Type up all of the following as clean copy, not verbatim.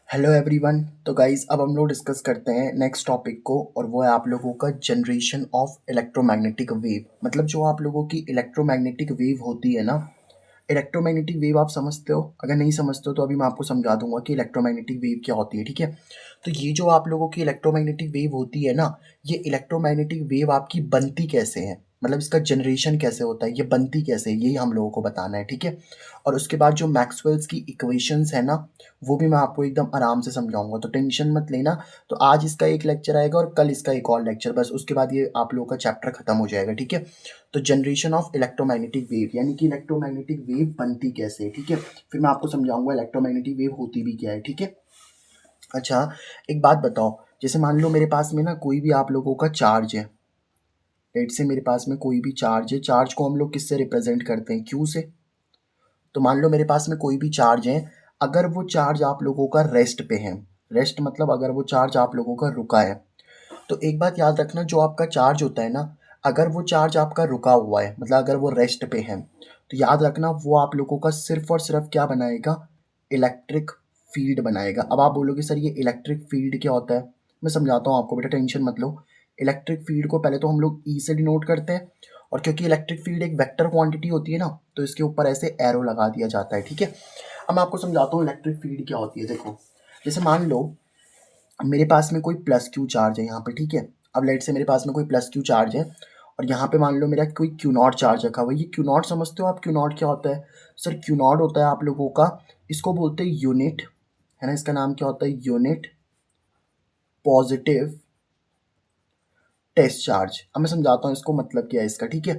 Hello everyone. तो guys अब हम लोग डिस्कस करते हैं नेक्स्ट टॉपिक को, और वो है आप लोगों का जनरेशन ऑफ इलेक्ट्रोमैग्नेटिक वेव। मतलब जो आप लोगों की इलेक्ट्रोमैग्नेटिक वेव होती है ना, इलेक्ट्रोमैग्नेटिक वेव आप समझते हो? अगर नहीं समझते हो तो अभी मैं आपको समझा दूंगा कि इलेक्ट्रोमैग्नेटिक वेव क्या होती है। ठीक है, तो ये जो आप लोगों की इलेक्ट्रोमैग्नेटिक वेव होती है ना, ये इलेक्ट्रोमैग्नेटिक वेव आपकी बनती कैसे है, मतलब इसका जनरेशन कैसे होता है, ये बनती कैसे है, यही हम लोगों को बताना है। ठीक है, और उसके बाद जो मैक्सवेल्स की इक्वेशंस है ना, वो भी मैं आपको एकदम आराम से समझाऊंगा, तो टेंशन मत लेना। तो आज इसका एक लेक्चर आएगा और कल इसका एक और लेक्चर, बस उसके बाद ये आप लोगों का चैप्टर खत्म हो जाएगा। ठीक है, तो जनरेशन ऑफ इलेक्ट्रोमैग्नेटिक वेव यानी कि इलेक्ट्रोमैग्नेटिक वेव बनती कैसे है। ठीक है, फिर मैं आपको समझाऊंगा इलेक्ट्रोमैग्नेटिक वेव होती भी क्या है। ठीक है, अच्छा एक बात बताओ, जैसे मान लो मेरे पास में ना कोई भी आप लोगों का चार्ज है, लेट से मेरे पास में कोई भी चार्ज है, चार्ज को हम लोग किससे रिप्रेजेंट करते हैं? क्यू से। तो मान लो मेरे पास में कोई भी चार्ज है, अगर वो चार्ज आप लोगों का रेस्ट पे है, रेस्ट मतलब अगर वो चार्ज आप लोगों का रुका है, तो एक बात याद रखना, जो आपका चार्ज होता है ना, अगर वो चार्ज आपका रुका हुआ है, मतलब अगर वो रेस्ट पे है, तो याद रखना वो आप लोगों का सिर्फ और सिर्फ क्या बनाएगा? इलेक्ट्रिक फील्ड बनाएगा। अब आप बोलोगे सर ये इलेक्ट्रिक फील्ड क्या होता है? मैं समझाता हूँ आपको, बेटा टेंशन मत लो। इलेक्ट्रिक फील्ड को पहले तो हम लोग ई से डिनोट करते हैं, और क्योंकि इलेक्ट्रिक फील्ड एक वेक्टर क्वांटिटी होती है ना, तो इसके ऊपर ऐसे एरो लगा दिया जाता है। ठीक है, अब मैं आपको समझाता हूँ इलेक्ट्रिक फील्ड क्या होती है। देखो, जैसे मान लो मेरे पास में कोई प्लस क्यू चार्ज है यहाँ पे। ठीक है, अब लेट से मेरे पास में कोई प्लस क्यू चार्ज है, और यहाँ पे मान लो मेरा कोई क्यू नॉट चार्ज रखा हुआ है। ये क्यू नॉट समझते हो आप? क्यू नॉट क्या होता है? सर क्यू नॉट होता है आप लोगों का, इसको बोलते हैं यूनिट, है ना, इसका नाम क्या होता है? Unit positive test charge. अब मैं समझाता हूँ इसको मतलब क्या है इसका। ठीक है,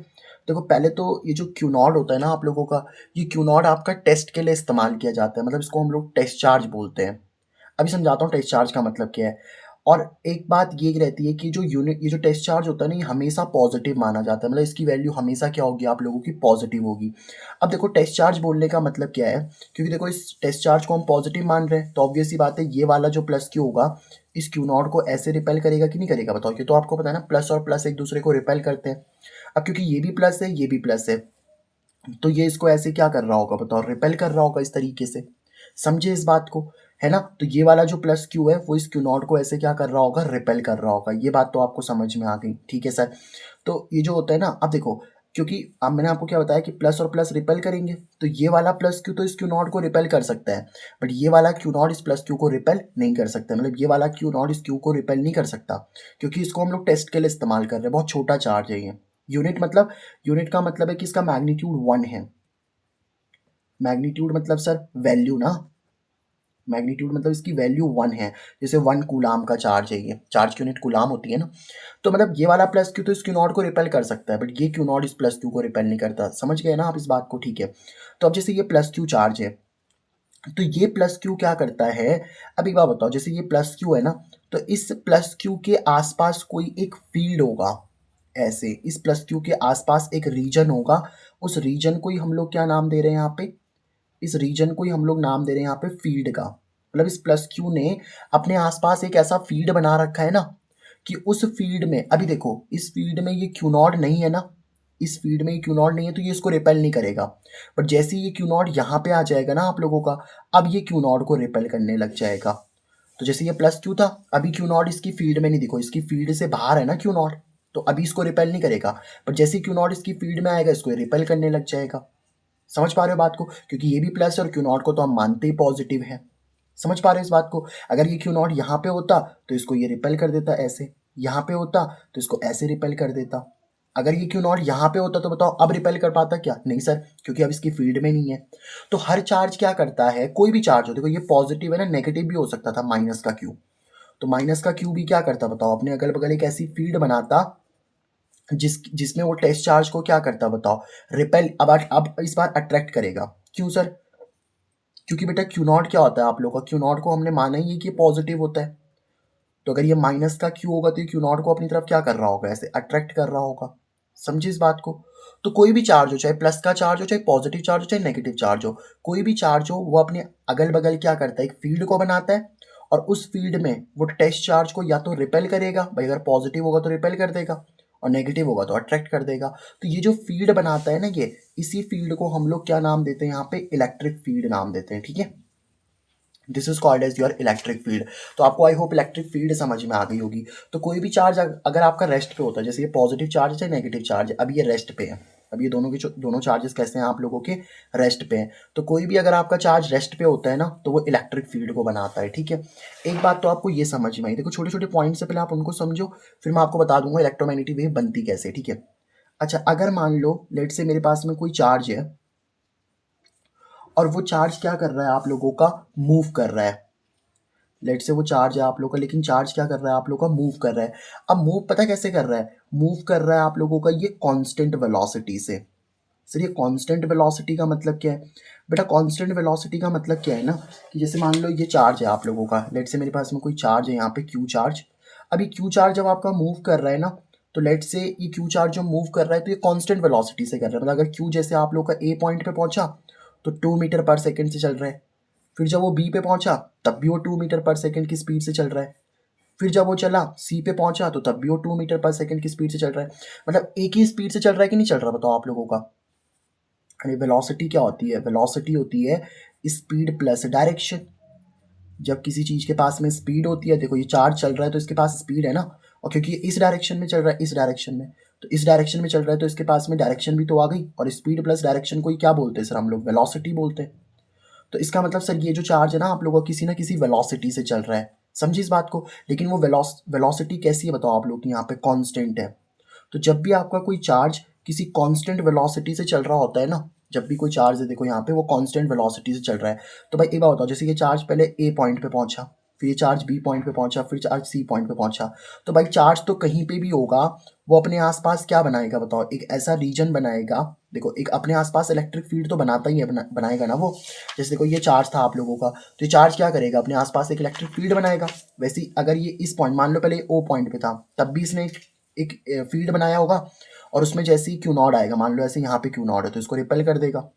देखो पहले तो ये जो क्यू नॉट होता है ना आप लोगों का, ये क्यू नॉट आपका टेस्ट के लिए इस्तेमाल किया जाता है, मतलब इसको हम लोग टेस्ट चार्ज बोलते हैं। अभी समझाता हूँ टेस्ट चार्ज का मतलब क्या है। और एक बात ये रहती है कि जो यूनिट, ये जो टेस्ट चार्ज होता है ना, ये हमेशा पॉजिटिव माना जाता है, मतलब इसकी वैल्यू हमेशा क्या होगी? आप लोगों की पॉजिटिव होगी। अब देखो टेस्ट चार्ज बोलने का मतलब क्या है, क्योंकि देखो इस टेस्ट चार्ज को हम पॉजिटिव मान रहे हैं, तो ऑब्वियस सी बात है ये वाला जो प्लस क्यू होगा, इस क्यू नॉट को ऐसे रिपेल करेगा कि नहीं करेगा? बताओ, ये तो आपको पता है ना, प्लस और प्लस एक दूसरे को रिपेल करते हैं। अब क्योंकि ये भी प्लस है ये भी प्लस है, तो ये इसको ऐसे क्या कर रहा होगा? बताओ, रिपेल कर रहा होगा इस तरीके से। समझे इस बात को? है ना, तो ये वाला जो प्लस क्यू है वो इस क्यू नॉट को ऐसे क्या कर रहा होगा? रिपेल कर रहा होगा। ये बात तो आपको समझ में आ गई? ठीक है सर। तो ये जो होता है ना, अब देखो, क्योंकि अब मैंने आपको क्या बताया कि प्लस और प्लस रिपेल करेंगे, तो ये वाला प्लस क्यू तो इस क्यू नॉट को रिपेल कर सकता है, बट ये वाला क्यू नॉट इस प्लस क्यू को रिपेल नहीं कर सकता, मतलब ये वाला क्यू नॉट इस क्यू को रिपेल नहीं कर सकता, क्योंकि इसको हम लोग टेस्ट के लिए इस्तेमाल कर रहे हैं, बहुत छोटा चार्ज है ये। यूनिट मतलब, यूनिट का मतलब है कि इसका मैग्नीट्यूड 1 है। मैग्नीट्यूड मतलब सर वैल्यू ना, मैग्नीट्यूड मतलब इसकी वैल्यू 1 है। जैसे 1 कूलाम का चार्ज है, ये चार्ज की यूनिट कूलाम होती है ना, तो मतलब ये वाला प्लस क्यू तो इस क्यू नॉट को रिपेल कर सकता है, बट ये क्यू नॉट इस प्लस क्यू को रिपेल नहीं करता। समझ गए ना आप इस बात को? ठीक है, तो अब जैसे ये प्लस क्यू चार्ज है, तो ये प्लस क्यू क्या करता है? अब एक बात बताओ, जैसे ये प्लस क्यू है ना, तो इस प्लस क्यू के आसपास कोई एक फील्ड होगा, ऐसे इस प्लस क्यू के आसपास एक रीजन होगा, उस रीजन को ही हम लोग क्या नाम दे रहे हैं यहाँ पे? इस रीजन को ही हम लोग नाम दे रहे हैं यहाँ पे फील्ड का। मतलब इस प्लस क्यू ने अपने आसपास एक ऐसा फील्ड बना रखा है ना, कि उस फील्ड में, अभी देखो इस फील्ड में ये क्यू नॉट नहीं है ना, इस फील्ड में ये क्यू नॉट नहीं है, तो ये इसको रिपेल नहीं करेगा। बट जैसे ही ये क्यू नॉट यहाँ पे आ जाएगा ना आप लोगों का, अब ये क्यू नॉट को रिपेल करने लग जाएगा। तो जैसे ये प्लस क्यू था, अभी क्यू नॉट इसकी फील्ड में नहीं, देखो इसकी फील्ड से बाहर है ना क्यू नॉट, तो अभी इसको रिपेल नहीं करेगा। बट जैसे क्यू नॉट इसकी फील्ड में आएगा, इसको रिपेल करने लग जाएगा। समझ पा रहे हो बात को? क्योंकि ये भी प्लस है और क्यू नॉट को तो हम मानते ही पॉजिटिव है। समझ पा रहे हो इस बात को? अगर ये क्यू नॉट यहाँ पे होता तो इसको ये रिपेल कर देता ऐसे, यहाँ पे होता तो इसको ऐसे रिपेल कर देता। अगर ये क्यू नॉट यहाँ पे होता तो बताओ अब रिपेल कर पाता क्या? नहीं सर, क्योंकि अब इसकी फील्ड में नहीं है। तो हर चार्ज क्या करता है, कोई भी चार्ज हो, देखो ये पॉजिटिव है ना, नेगेटिव भी हो सकता था माइनस का क्यू, तो माइनस का क्यू भी क्या करता बताओ? अपने अगल बगल एक ऐसी फील्ड बनाता जिसमें वो टेस्ट चार्ज को क्या करता बताओ? रिपेल। अब इस बार अट्रैक्ट करेगा। क्यों सर? क्योंकि बेटा क्यू नॉट क्या होता है आप लोग का? क्यू नॉट को हमने माना ही है कि पॉजिटिव होता है, तो अगर ये माइनस का क्यू होगा तो ये क्यू नॉट को अपनी तरफ क्या कर रहा होगा? ऐसे अट्रैक्ट कर रहा होगा। समझे इस बात को? तो कोई भी चार्ज हो, चाहे प्लस का चार्ज हो, चाहे पॉजिटिव चार्ज हो, चाहे नेगेटिव चार्ज हो, कोई भी चार्ज हो, वो अपने अगल बगल क्या करता है? एक फील्ड को बनाता है, और उस फील्ड में वो टेस्ट चार्ज को या तो रिपेल करेगा भाई, अगर पॉजिटिव होगा तो रिपेल कर देगा, और नेगेटिव होगा तो अट्रैक्ट कर देगा। तो ये जो फील्ड बनाता है ना, ये इसी फील्ड को हम लोग क्या नाम देते हैं यहाँ पे? इलेक्ट्रिक फील्ड नाम देते हैं। ठीक है, this is called as your electric field. तो आपको आई होप इलेक्ट्रिक फील्ड समझ में आ गई होगी। तो कोई भी चार्ज अगर आपका रेस्ट पे होता है, जैसे ये पॉजिटिव चार्ज है नेगेटिव चार्ज है, अभी ये रेस्ट पे है, अब ये दोनों के दोनों चार्जेस कैसे हैं आप लोगों के, रेस्ट पे हैं। तो कोई भी अगर आपका चार्ज रेस्ट पे होता है ना, तो वो इलेक्ट्रिक फील्ड को बनाता है, ठीक है। एक बात तो आपको ये समझ में आई, देखो छोटे छोटे पॉइंट से पहले आप उनको समझो, फिर मैं आपको बता दूंगा इलेक्ट्रोमैग्नेटिक वेव बनती कैसे, ठीक है। अच्छा, अगर मान लो लेट से मेरे पास में कोई चार्ज है और वो चार्ज क्या कर रहा है आप लोगों का, मूव कर रहा है। लेट से वो चार्ज है आप लोगों का, लेकिन चार्ज क्या कर रहा है आप लोगों का, मूव कर रहा है। अब मूव पता कैसे कर रहा है, मूव कर रहा है आप लोगों का ये कांस्टेंट वेलोसिटी से। सर ये कांस्टेंट वेलोसिटी का मतलब क्या है बेटा, कांस्टेंट वेलोसिटी का मतलब क्या है ना, कि जैसे मान लो ये चार्ज है आप लोगों का, लेट से मेरे पास में कोई चार्ज है यहाँ पे क्यू चार्ज। अभी क्यू चार्ज जब आपका मूव कर रहा है ना, तो लेट से ये क्यू चार्ज जो मूव कर रहा है तो ये कांस्टेंट वेलोसिटी से कर रहा है। मतलब अगर क्यू जैसे आप लोग का ए पॉइंट पे पहुंचा तो 2 मीटर पर सेकेंड से चल रहा है, फिर जब वो बी पे पहुंचा तब भी वो 2 मीटर पर सेकेंड की स्पीड से चल रहा है, फिर जब वो चला सी पे पहुंचा तो तब भी वो 2 मीटर पर सेकेंड की स्पीड से चल रहा है। मतलब एक ही स्पीड से चल रहा है कि नहीं चल रहा, बताओ आप लोगों का। अरे वेलोसिटी क्या होती है, वेलोसिटी होती है स्पीड प्लस डायरेक्शन। जब किसी चीज़ के पास में स्पीड होती है, देखो ये चार्ज चल रहा है तो इसके पास स्पीड है ना, और क्योंकि ये इस डायरेक्शन में चल रहा है, इस डायरेक्शन में, तो इस डायरेक्शन में चल रहा है तो इसके पास में डायरेक्शन भी तो आ गई, और स्पीड प्लस डायरेक्शन को ही क्या बोलते हैं सर, हम लोग वेलोसिटी बोलते हैं। तो इसका मतलब सर ये जो चार्ज है ना आप लोगों का किसी ना किसी वेलोसिटी से चल रहा है, समझिए इस बात को। लेकिन वो वेलोसिटी कैसी है बताओ आप लोग की, यहाँ पे कांस्टेंट है। तो जब भी आपका कोई चार्ज किसी कांस्टेंट वेलोसिटी से चल रहा होता है ना, जब भी कोई चार्ज है देखो यहाँ पे वो कांस्टेंट वेलोसिटी से चल रहा है, तो भाई एक बात बताओ, जैसे ये चार्ज पहले ए पॉइंट पे पहुंचा, फिर ये चार्ज बी पॉइंट पे पहुंचा, फिर चार्ज सी पॉइंट पे पहुंचा, तो भाई चार्ज तो कहीं पे भी होगा, वो अपने आसपास क्या बनाएगा बताओ, एक ऐसा रीजन बनाएगा। देखो एक अपने आसपास इलेक्ट्रिक फील्ड तो बनाता ही है, बनाएगा ना वो। जैसे देखो ये चार्ज था आप लोगों का, तो ये चार्ज क्या करेगा, अपने आसपास एक इलेक्ट्रिक फील्ड बनाएगा। वैसे ही अगर ये इस पॉइंट, मान लो पहले ओ पॉइंट पे था, तब भी इसने एक फील्ड बनाया होगा, और उसमें जैसे ही क्यू नॉट आएगा, मान लो ऐसे यहाँ पे क्यू नॉट है तो इसको रिपेल कर देगा।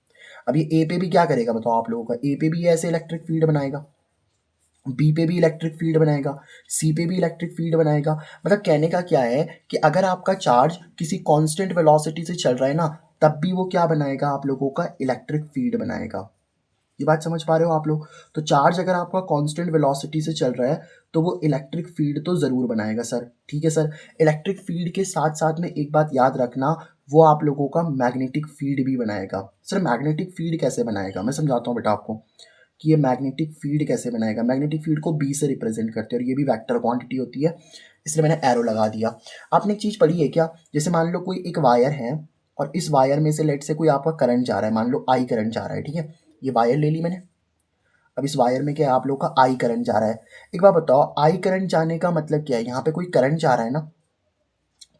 अब ये ए पे भी क्या करेगा बताओ आप लोगों का, ए पे भी ऐसे इलेक्ट्रिक फील्ड बनाएगा, बी पे भी इलेक्ट्रिक फील्ड बनाएगा, सी पे भी इलेक्ट्रिक फील्ड बनाएगा। मतलब कहने का क्या है कि अगर आपका चार्ज किसी कांस्टेंट वेलोसिटी से चल रहा है ना, तब भी वो क्या बनाएगा आप लोगों का, इलेक्ट्रिक फील्ड बनाएगा। ये बात समझ पा रहे हो आप लोग। तो चार्ज अगर आपका कांस्टेंट वेलोसिटी से चल रहा है तो वो इलेक्ट्रिक फील्ड तो ज़रूर बनाएगा सर, ठीक है सर। इलेक्ट्रिक फील्ड के साथ साथ में एक बात याद रखना, वो आप लोगों का मैग्नेटिक फील्ड भी बनाएगा। सर मैग्नेटिक फील्ड कैसे बनाएगा, मैं समझाता हूँ बेटा आपको कि ये मैग्नेटिक फील्ड कैसे बनाएगा। मैग्नेटिक फील्ड को बी से रिप्रेजेंट करते हैं, और ये भी वेक्टर क्वांटिटी होती है, इसलिए मैंने एरो लगा दिया। आपने एक चीज़ पढ़ी है क्या, जैसे मान लो कोई एक वायर है, और इस वायर में से लेट से कोई आपका करंट जा रहा है, मान लो आई करंट जा रहा है, ठीक है। ये वायर ले ली मैंने, अब इस वायर में क्या है आप लोग का, आई करंट जा रहा है। एक बार बताओ, आई करंट जाने का मतलब क्या है, यहाँ पे कोई करंट जा रहा है ना,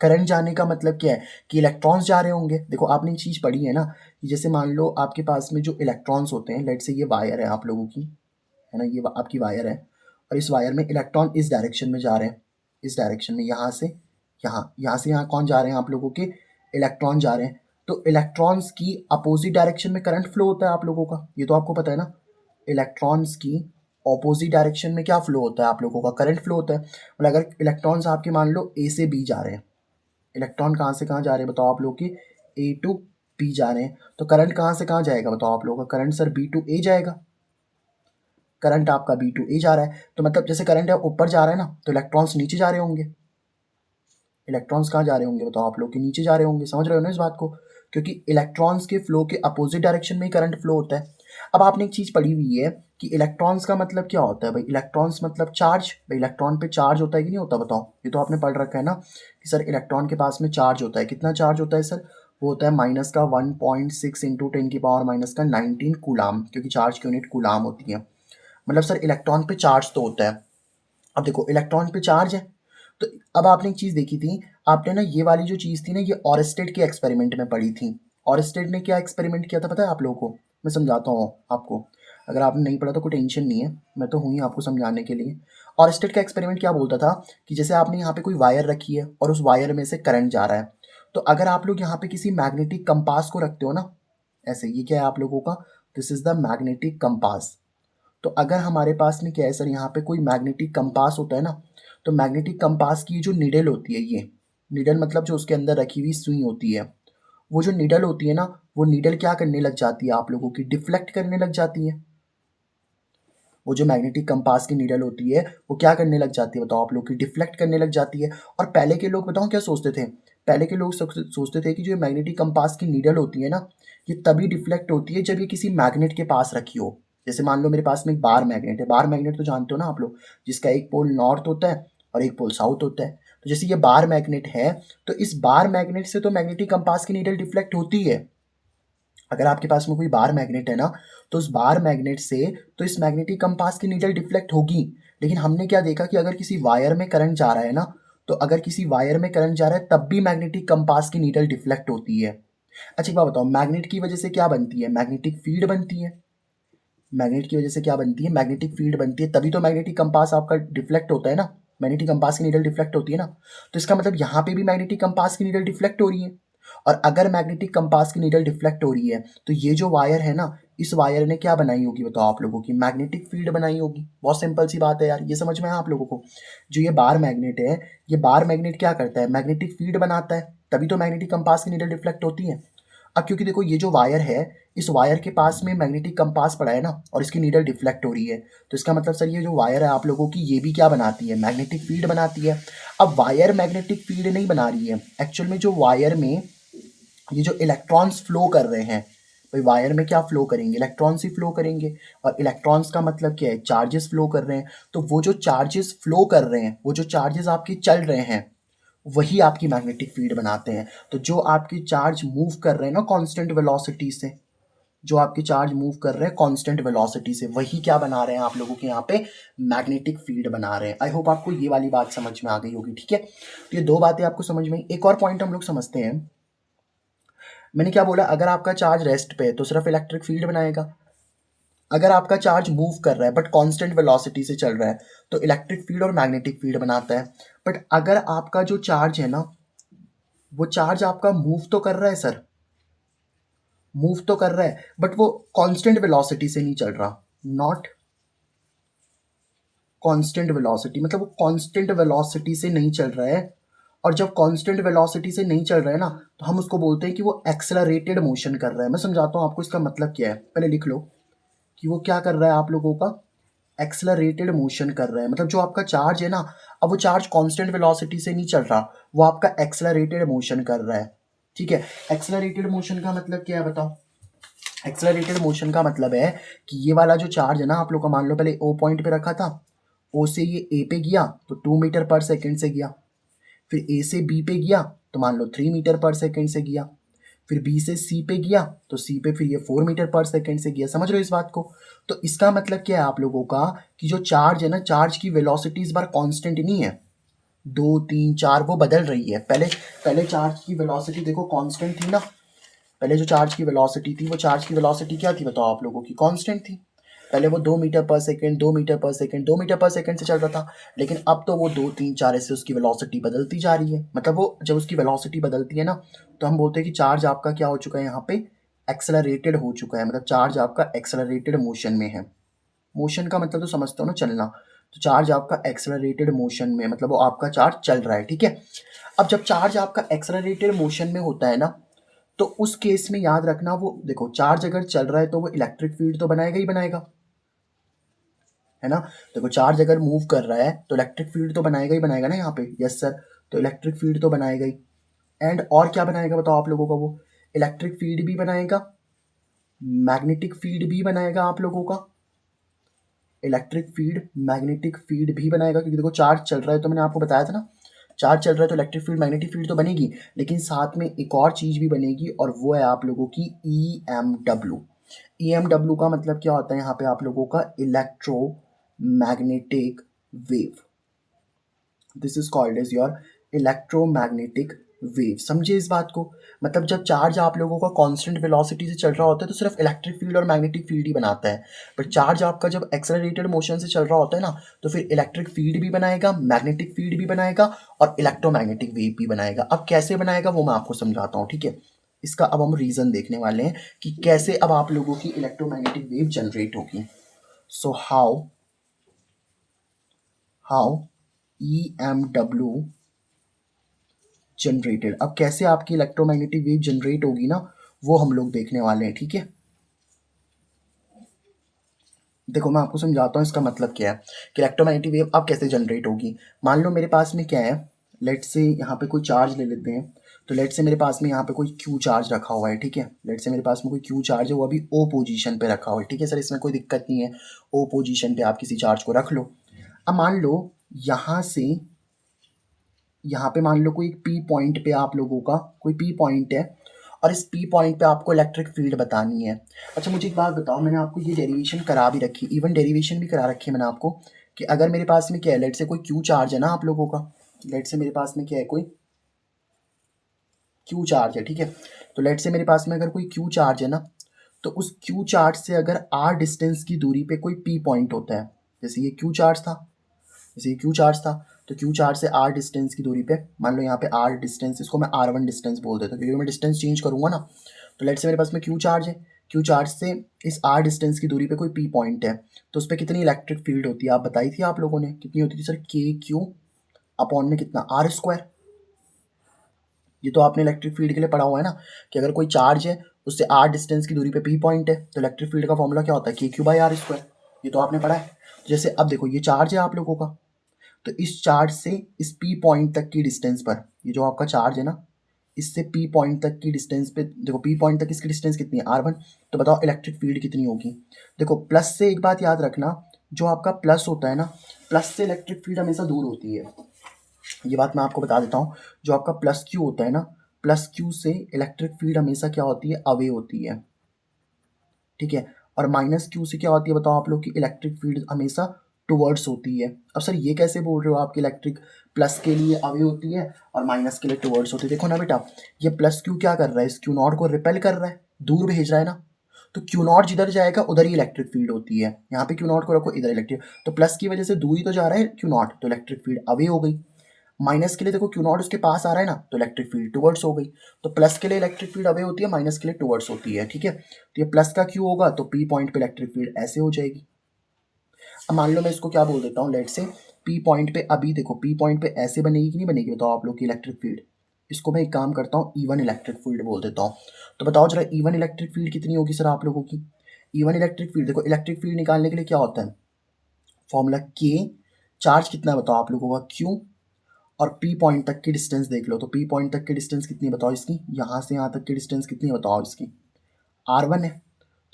करंट जाने का मतलब क्या है कि इलेक्ट्रॉन्स जा रहे होंगे। देखो आपने एक चीज़ पढ़ी है ना, कि जैसे मान लो आपके पास में जो इलेक्ट्रॉन्स होते हैं, लेट से ये वायर है आप लोगों की, है ना, ये आपकी वायर है, और इस वायर में इलेक्ट्रॉन इस डायरेक्शन में जा रहे हैं, इस डायरेक्शन में, यहाँ से यहाँ, यहाँ से यहाँ कौन जा रहे हैं आप लोगों के, इलेक्ट्रॉन जा रहे हैं। तो इलेक्ट्रॉन्स की अपोजिट डायरेक्शन में करंट फ्लो होता है आप लोगों का, ये तो आपको पता है ना। इलेक्ट्रॉन्स की ऑपोजिट डायरेक्शन में क्या फ्लो होता है आप लोगों का, करंट फ्लो होता है। मतलब अगर इलेक्ट्रॉन्स आपके मान लो ए से बी जा रहे हैं, इलेक्ट्रॉन कहाँ से कहाँ जा रहे हैं बताओ आप लोग की, ए टू बी जा रहे हैं, तो करंट कहाँ से कहाँ जाएगा बताओ आप लोगों का, करंट सर बी टू ए जाएगा। करंट आपका बी टू ए जा रहा है, तो मतलब जैसे करंट है ऊपर जा रहा है ना, तो इलेक्ट्रॉन्स नीचे जा रहे होंगे। इलेक्ट्रॉन्स कहाँ जा रहे होंगे बताओ आप लोग, के नीचे जा रहे होंगे, समझ रहे हो ना इस बात को, क्योंकि इलेक्ट्रॉन्स के फ्लो के अपोजिट डायरेक्शन में ही करंट फ्लो होता है। अब आपने एक चीज़ पढ़ी हुई है कि इलेक्ट्रॉन्स का मतलब क्या होता है भाई, इलेक्ट्रॉन्स मतलब चार्ज। भाई इलेक्ट्रॉन पे चार्ज होता है कि नहीं होता बताओ, ये तो आपने पढ़ रखा है ना, कि सर इलेक्ट्रॉन के पास में चार्ज होता है। कितना चार्ज होता है सर, वो होता है माइनस का 1.6 इंटू 10⁻⁻⁹ कूलाम, क्योंकि चार्ज की यूनिट कूलाम होती है। मतलब सर इलेक्ट्रॉन पे चार्ज तो होता है। अब देखो इलेक्ट्रॉन पे चार्ज है, तो अब आपने एक चीज़ देखी थी, आपने ना ये वाली जो चीज़ थी ना, ये ऑरेस्टेड के एक्सपेरिमेंट में पढ़ी थी। ऑरेस्टेड ने क्या एक्सपेरिमेंट किया था पता है आप लोगों को, मैं समझाता हूँ आपको। अगर आपने नहीं पढ़ा तो कोई टेंशन नहीं है, मैं तो हूँ ही आपको समझाने के लिए। ऑरेस्टेड का एक्सपेरिमेंट क्या बोलता था, कि जैसे आपने यहाँ पे कोई वायर रखी है और उस वायर में से करंट जा रहा है, तो अगर आप लोग यहाँ पे किसी मैग्नेटिक कंपास को रखते हो ना, ऐसे, ये क्या है आप लोगों का, this is the magnetic compass. तो अगर हमारे पास में क्या है सर, यहाँ पे कोई मैग्नेटिक कंपास होता है ना, तो मैग्नेटिक कंपास की जो निडल होती है, ये निडल मतलब जो उसके अंदर रखी हुई सुई होती है, वो जो निडल होती है ना, वो निडल क्या करने लग जाती है आप लोगों की, डिफ्लेक्ट करने लग जाती है। वो जो मैग्नेटिक कंपास की नीडल होती है वो क्या करने लग जाती है बताओ आप लोग की, डिफ्लेक्ट करने लग जाती है। और पहले के लोग बताओ क्या सोचते थे, पहले के लोग सोचते थे कि जो मैग्नेटिक कंपास की नीडल होती है ना, ये तभी डिफ्लेक्ट होती है जब ये किसी मैग्नेट के पास रखी हो। जैसे मान लो मेरे पास में एक बार मैग्नेट है, बार मैग्नेट तो जानते हो ना आप लोग, जिसका एक पोल नॉर्थ होता है और एक पोल साउथ होता है। तो जैसे ये बार मैग्नेट है, तो इस बार मैग्नेट से तो मैग्नेटिक कंपास की नीडल डिफ्लेक्ट होती है। अगर आपके पास में कोई बार मैग्नेट है ना, तो उस बार मैग्नेट से तो इस मैग्नेटिक कंपास की नीडल डिफ्लेक्ट होगी। लेकिन हमने क्या देखा कि अगर किसी वायर में करंट जा रहा है ना, तो अगर किसी वायर में करंट जा रहा है तब भी मैग्नेटिक कंपास की नीडल डिफ्लेक्ट होती है। अच्छा एक बात बताओ, मैग्नेट की वजह से क्या बनती है, मैग्नेटिक फील्ड बनती है। मैग्नेट की वजह से क्या बनती है, मैग्नेटिक फील्ड बनती है, तभी तो मैग्नेटिक कंपास आपका डिफ्लेक्ट होता है ना, मैग्नेटिक कंपास की नीडल डिफ्लेक्ट होती है ना। तो इसका मतलब यहाँ पे भी मैग्नेटिक कंपास की नीडल डिफ्लेक्ट हो रही है। और अगर मैग्नेटिक कंपास की नीडल डिफ्लेक्ट हो रही है, तो ये जो वायर है ना, इस वायर ने क्या बनाई होगी बताओ आप लोगों की, मैग्नेटिक फील्ड बनाई होगी। बहुत सिंपल सी बात है यार, ये समझ में है आप लोगों को। जो ये बार मैग्नेट है, ये बार मैग्नेट क्या करता है, मैग्नेटिक फील्ड बनाता है, तभी तो मैग्नेटिक कंपास की नीडल डिफ्लेक्ट होती है। अब क्योंकि देखो ये जो वायर है, इस वायर के पास में मैग्नेटिक कंपास पड़ा है ना, और इसकी नीडल डिफ्लेक्ट हो रही है, तो इसका मतलब सर ये जो वायर है आप लोगों की, ये भी क्या बनाती है, मैग्नेटिक फील्ड बनाती है। अब वायर मैग्नेटिक फील्ड नहीं बना रही है, एक्चुअल में जो वायर में ये जो इलेक्ट्रॉन्स फ्लो कर रहे हैं, भाई वायर में क्या फ्लो करेंगे, इलेक्ट्रॉन्स ही फ्लो करेंगे। और इलेक्ट्रॉन्स का मतलब क्या है, चार्जेस फ्लो कर रहे हैं। तो वो जो चार्जेस फ्लो कर रहे हैं, वो जो चार्जेस आपके चल रहे हैं, वही आपकी मैग्नेटिक फील्ड बनाते हैं। तो जो आपके चार्ज मूव कर रहे हैं ना कांस्टेंट वेलोसिटी से, जो आपके चार्ज मूव कर रहे हैं कांस्टेंट वेलोसिटी से, वही क्या बना रहे हैं आप लोगों के यहाँ पे, मैग्नेटिक फील्ड बना रहे हैं। आई होप आपको ये वाली बात समझ में आ गई होगी, ठीक है। तो ये दो बातें आपको समझ में आई। एक और पॉइंट हम लोग समझते हैं। मैंने क्या बोला, अगर आपका चार्ज रेस्ट पे है तो सिर्फ इलेक्ट्रिक फील्ड बनाएगा। अगर आपका चार्ज मूव कर रहा है बट कांस्टेंट वेलोसिटी से चल रहा है, तो इलेक्ट्रिक फील्ड और मैग्नेटिक फील्ड बनाता है। बट अगर आपका जो चार्ज है ना, वो चार्ज आपका मूव तो कर रहा है सर, मूव तो कर रहा है, बट वो कांस्टेंट वेलोसिटी से नहीं चल रहा। नॉट कांस्टेंट वेलोसिटी, मतलब वो कांस्टेंट वेलोसिटी से नहीं चल रहा है। और जब कांस्टेंट वेलोसिटी से नहीं चल रहा है ना, तो हम उसको बोलते हैं कि वो एक्सेलरेटेड मोशन कर रहा है। मैं समझाता हूँ आपको इसका मतलब क्या है, पहले लिख लो कि वो क्या कर रहा है आप लोगों का, एक्सेलरेटेड मोशन कर रहा है। मतलब जो आपका चार्ज है ना, अब वो चार्ज कांस्टेंट वेलोसिटी से नहीं चल रहा, वो आपका एक्सेलरेटेड मोशन कर रहा है। ठीक है, एक्सेलरेटेड मोशन का मतलब क्या है बताओ। एक्सेलरेटेड मोशन का मतलब है कि ये वाला जो चार्ज है ना आप लोग का, मान लो पहले ओ पॉइंट पे रखा था, ओ से ये ए पे गया तो 2 मीटर पर सेकेंड से गया। फिर ए से बी पे गया तो मान लो 3 मीटर पर सेकेंड से गया। फिर बी से सी पे गया तो सी पे फिर ये 4 मीटर पर सेकेंड से गया। समझ रहे हो इस बात को। तो इसका मतलब क्या है आप लोगों का, कि जो चार्ज है ना, चार्ज की वेलोसिटी इस बार कांस्टेंट नहीं है, 2 3 4 वो बदल रही है। पहले पहले चार्ज की वेलोसिटी देखो कांस्टेंट थी ना, पहले जो चार्ज की वेलोसिटी थी, वो चार्ज की वेलोसिटी क्या थी बताओ आप लोगों की, कांस्टेंट थी। पहले वो 2 मीटर पर सेकेंड 2 मीटर पर सेकेंड 2 मीटर पर सेकेंड से चल रहा था। लेकिन अब तो वो 2 3 4 ऐसे उसकी वेलोसिटी बदलती जा रही है। मतलब वो जब उसकी वेलोसिटी बदलती है ना, तो हम बोलते हैं कि चार्ज आपका क्या हो चुका है यहाँ पे, एक्सेलरेटेड हो चुका है। मतलब चार्ज आपका एक्सेलरेटेड मोशन में है। मोशन का मतलब तो समझते हो ना, चलना। तो चार्ज आपका एक्सेलरेटेड मोशन में, मतलब वो आपका चार्ज चल रहा है, ठीक है। अब जब चार्ज आपका एक्सेलरेटेड मोशन में होता है ना, तो उस केस में याद रखना, वो देखो चार्ज अगर चल रहा है तो वो इलेक्ट्रिक फील्ड तो बनाएगा ही बनाएगा, है ना। देखो चार्ज अगर मूव कर रहा है तो इलेक्ट्रिक फील्ड तो बनाएगा ही बनाएगा ना यहाँ पे, यस सर। तो इलेक्ट्रिक फील्ड तो बनाएगा ही। एंड और क्या बनाएगा बताओ आप लोगों का, वो इलेक्ट्रिक फील्ड भी बनाएगा, मैग्नेटिक फील्ड भी बनाएगा आप लोगों का। इलेक्ट्रिक फील्ड मैग्नेटिक फील्ड भी बनाएगा, क्योंकि देखो चार्ज चल रहा है, तो मैंने आपको बताया था ना, चार्ज चल रहा है तो इलेक्ट्रिक फील्ड मैग्नेटिक फील्ड तो बनेगी। लेकिन साथ में एक और चीज़ भी बनेगी, और वो है आप लोगों की E M W. E M W का मतलब क्या होता है यहाँ पे आप लोगों का, electro magnetic wave. This is called as your electromagnetic wave. समझे इस बात को। मतलब जब चार्ज आप लोगों का कांस्टेंट वेलोसिटी से चल रहा होता है तो सिर्फ इलेक्ट्रिक फील्ड और मैग्नेटिक फील्ड ही बनाता है। बट चार्ज आपका जब एक्सेलरेटेड मोशन से चल रहा होता है ना, तो फिर इलेक्ट्रिक फील्ड भी बनाएगा, मैग्नेटिक फील्ड भी बनाएगा, और इलेक्ट्रोमैग्नेटिक वेव भी बनाएगा। अब कैसे बनाएगा वो मैं आपको समझाता हूँ, ठीक है। इसका अब हम रीजन देखने वाले हैं कि कैसे अब आप लोगों की इलेक्ट्रोमैग्नेटिक वेव जनरेट होगी। So how EMW generated. अब कैसे आपकी इलेक्ट्रोमैग्नेटिक वेव जनरेट होगी ना, वो हम लोग देखने वाले हैं, ठीक है। देखो मैं आपको समझाता हूँ इसका मतलब क्या है कि इलेक्ट्रोमैग्नेटिक वेव अब कैसे जनरेट होगी। मान लो मेरे पास में क्या है, लेट से यहाँ पे कोई चार्ज ले लेते हैं। तो लेट से मेरे पास में यहाँ पे कोई क्यू चार्ज रखा हुआ है, ठीक है। लेट से मेरे पास में कोई क्यू चार्ज है, वो अभी ओ पोजीशन पे रखा हुआ है, ठीक है सर, इसमें कोई दिक्कत नहीं है। ओ पोजीशन पे आप किसी चार्ज को रख लो। अब मान लो यहाँ से यहाँ पे मान लो कोई पी पॉइंट पे आप लोगों का कोई पी पॉइंट है, और इस पी पॉइंट पे आपको इलेक्ट्रिक फील्ड बतानी है। अच्छा मुझे एक बात बताओ, मैंने आपको ये डेरिवेशन करा भी रखी, इवन डेरिवेशन भी करा रखी है मैंने आपको, कि अगर मेरे पास में क्या है, लेट से कोई क्यू चार्ज है ना आप लोगों का, लेट से मेरे पास में क्या है, कोई क्यू चार्ज है, ठीक है। तो लेट से मेरे पास में अगर कोई क्यू चार्ज है ना, तो उस क्यू चार्ज से अगर आर डिस्टेंस की दूरी पे कोई पी पॉइंट होता है, जैसे ये क्यू चार्ज था, जैसे ये क्यू चार्ज था, तो क्यू चार्ज से आर डिस्टेंस की दूरी पे, मान लो यहाँ पे आर डिस्टेंस, इसको मैं आर वन डिस्टेंस बोल देता हूँ क्योंकि मैं डिस्टेंस चेंज करूँगा ना। तो लेट से मेरे पास में क्यू चार्ज है, क्यू चार्ज से इस आर डिस्टेंस की दूरी पे कोई पी पॉइंट है, तो उस पर कितनी इलेक्ट्रिक फील्ड होती है आप बताई थी आप लोगों ने, कितनी होती थी सर, के क्यू अपॉन में कितना, आर स्क्वायर। ये तो आपने इलेक्ट्रिक फील्ड के लिए पढ़ा हुआ है ना, कि अगर कोई चार्ज है उससे आर डिस्टेंस की दूरी पे पी पॉइंट है, तो इलेक्ट्रिक फील्ड का फॉर्मूला क्या होता है, के क्यू बाई आर स्क्वायर। ये तो आपने पढ़ा है। जैसे अब देखो ये चार्ज है आप लोगों का, तो इस चार्ज से इस पी पॉइंट तक की डिस्टेंस पर, ये जो आपका चार्ज है ना, इससे पी पॉइंट तक की डिस्टेंस पे देखो, पी पॉइंट तक इसकी डिस्टेंस कितनी है, आर वन। तो बताओ इलेक्ट्रिक फील्ड कितनी होगी। देखो प्लस से एक बात याद रखना, जो आपका प्लस होता है ना, प्लस से इलेक्ट्रिक फील्ड हमेशा दूर होती है। ये बात मैं आपको बता देता हूँ, जो आपका प्लस क्यू होता है ना, प्लस क्यू से इलेक्ट्रिक फील्ड हमेशा क्या होती है, अवे होती है, ठीक है। और माइनस क्यू से क्या होती है बताओ आप लोग की, इलेक्ट्रिक फील्ड हमेशा टुवर्ड्स होती है। अब सर ये कैसे बोल रहे हो आपकी इलेक्ट्रिक प्लस के लिए अवे होती है और माइनस के लिए टुवर्ड्स होती है। देखो ना बेटा, ये प्लस क्यू क्या कर रहा है, इस क्यू नॉट को रिपेल कर रहा है, दूर भेज रहा है ना। तो क्यू नॉट जिधर जाएगा उधर ही इलेक्ट्रिक फील्ड होती है। यहाँ पे क्यू नॉट को रखो, इधर इलेक्ट्रिक, तो प्लस की वजह से दूर ही तो जा रहा है क्यू नॉट, तो इलेक्ट्रिक फील्ड अवे हो गई। माइनस के लिए देखो क्यू नॉट उसके पास आ रहा है ना, तो इलेक्ट्रिक फील्ड टुवर्ड्स हो गई। तो प्लस के लिए इलेक्ट्रिक फील्ड अवे होती है, माइनस के लिए टुवर्ड्स होती है, ठीक है। तो ये प्लस का क्यू होगा, तो पी पॉइंट पे इलेक्ट्रिक फील्ड ऐसे हो जाएगी। अब मान लो मैं इसको क्या बोल देता हूँ, लेट से पी पॉइंट पे, अभी देखो पी पॉइंट पे ऐसे बनेगी कि नहीं बनेगी बताओ आप लोग की इलेक्ट्रिक फील्ड। इसको मैं एक काम करता हूँ, ईवन इलेक्ट्रिक फील्ड बोल देता हूँ। तो बताओ जरा ईवन इलेक्ट्रिक फील्ड कितनी होगी सर आप लोगों की। ईवन इलेक्ट्रिक फील्ड, देखो इलेक्ट्रिक फील्ड निकालने के लिए क्या होता है, फॉर्मूला के, चार्ज कितना है बताओ आप लोगों का, क्यू, और पी पॉइंट तक की डिस्टेंस देख लो, तो पी पॉइंट तक की डिस्टेंस कितनी है बताओ इसकी, यहाँ से यहाँ तक की डिस्टेंस कितनी है बताओ इसकी, आर वन है।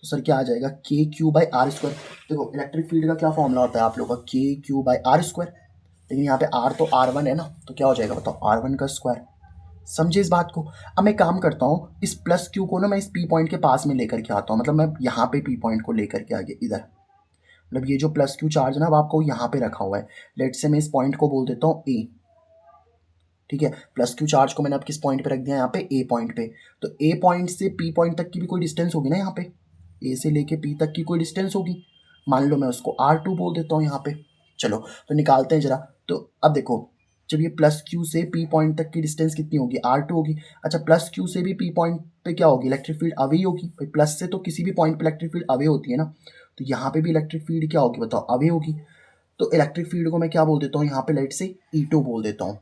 तो सर क्या आ जाएगा, के क्यू बाई आर स्क्वायर। देखो इलेक्ट्रिक फील्ड का क्या फॉर्मूला होता है आप लोगों का, के क्यू बाई आर स्क्वायर, लेकिन यहाँ पे आर तो आर वन है ना, तो क्या हो जाएगा बताओ, आर वन का स्क्वायर। समझे इस बात को। अब मैं काम करता हूँ, इस प्लस क्यू को ना मैं इस पी पॉइंट के पास में लेकर के आता हूँ, मतलब मैं यहाँ पे पी पॉइंट को लेकर के आगे इधर, मतलब ये जो प्लस क्यू चार्ज है ना, वो आपको यहाँ पे रखा हुआ है। लेट से मैं इस पॉइंट को बोल देता हूँ ए, ठीक है। प्लस क्यू चार्ज को मैंने अब किस पॉइंट पे रख दिया, यहाँ पे ए पॉइंट पे। तो ए पॉइंट से पी पॉइंट तक की भी कोई डिस्टेंस होगी ना, यहाँ पे ए से लेके पी तक की कोई डिस्टेंस होगी, मान लो मैं उसको आर टू बोल देता हूँ यहाँ पे। चलो तो निकालते हैं जरा। तो अब देखो, जब ये प्लस क्यू से पी पॉइंट तक की डिस्टेंस कितनी होगी, आर टू होगी। अच्छा प्लस क्यू से भी पी पॉइंट पे क्या होगी, इलेक्ट्रिक फील्ड अवे ही होगी भाई, प्लस से तो किसी भी पॉइंट पे इलेक्ट्रिक फील्ड अवे होती है ना, तो यहाँ पे भी इलेक्ट्रिक फील्ड क्या होगी बताओ, अवे होगी। तो इलेक्ट्रिक फील्ड को मैं क्या बोल देता हूँ यहाँ पे, लाइट से ई टू बोल देता हूँ।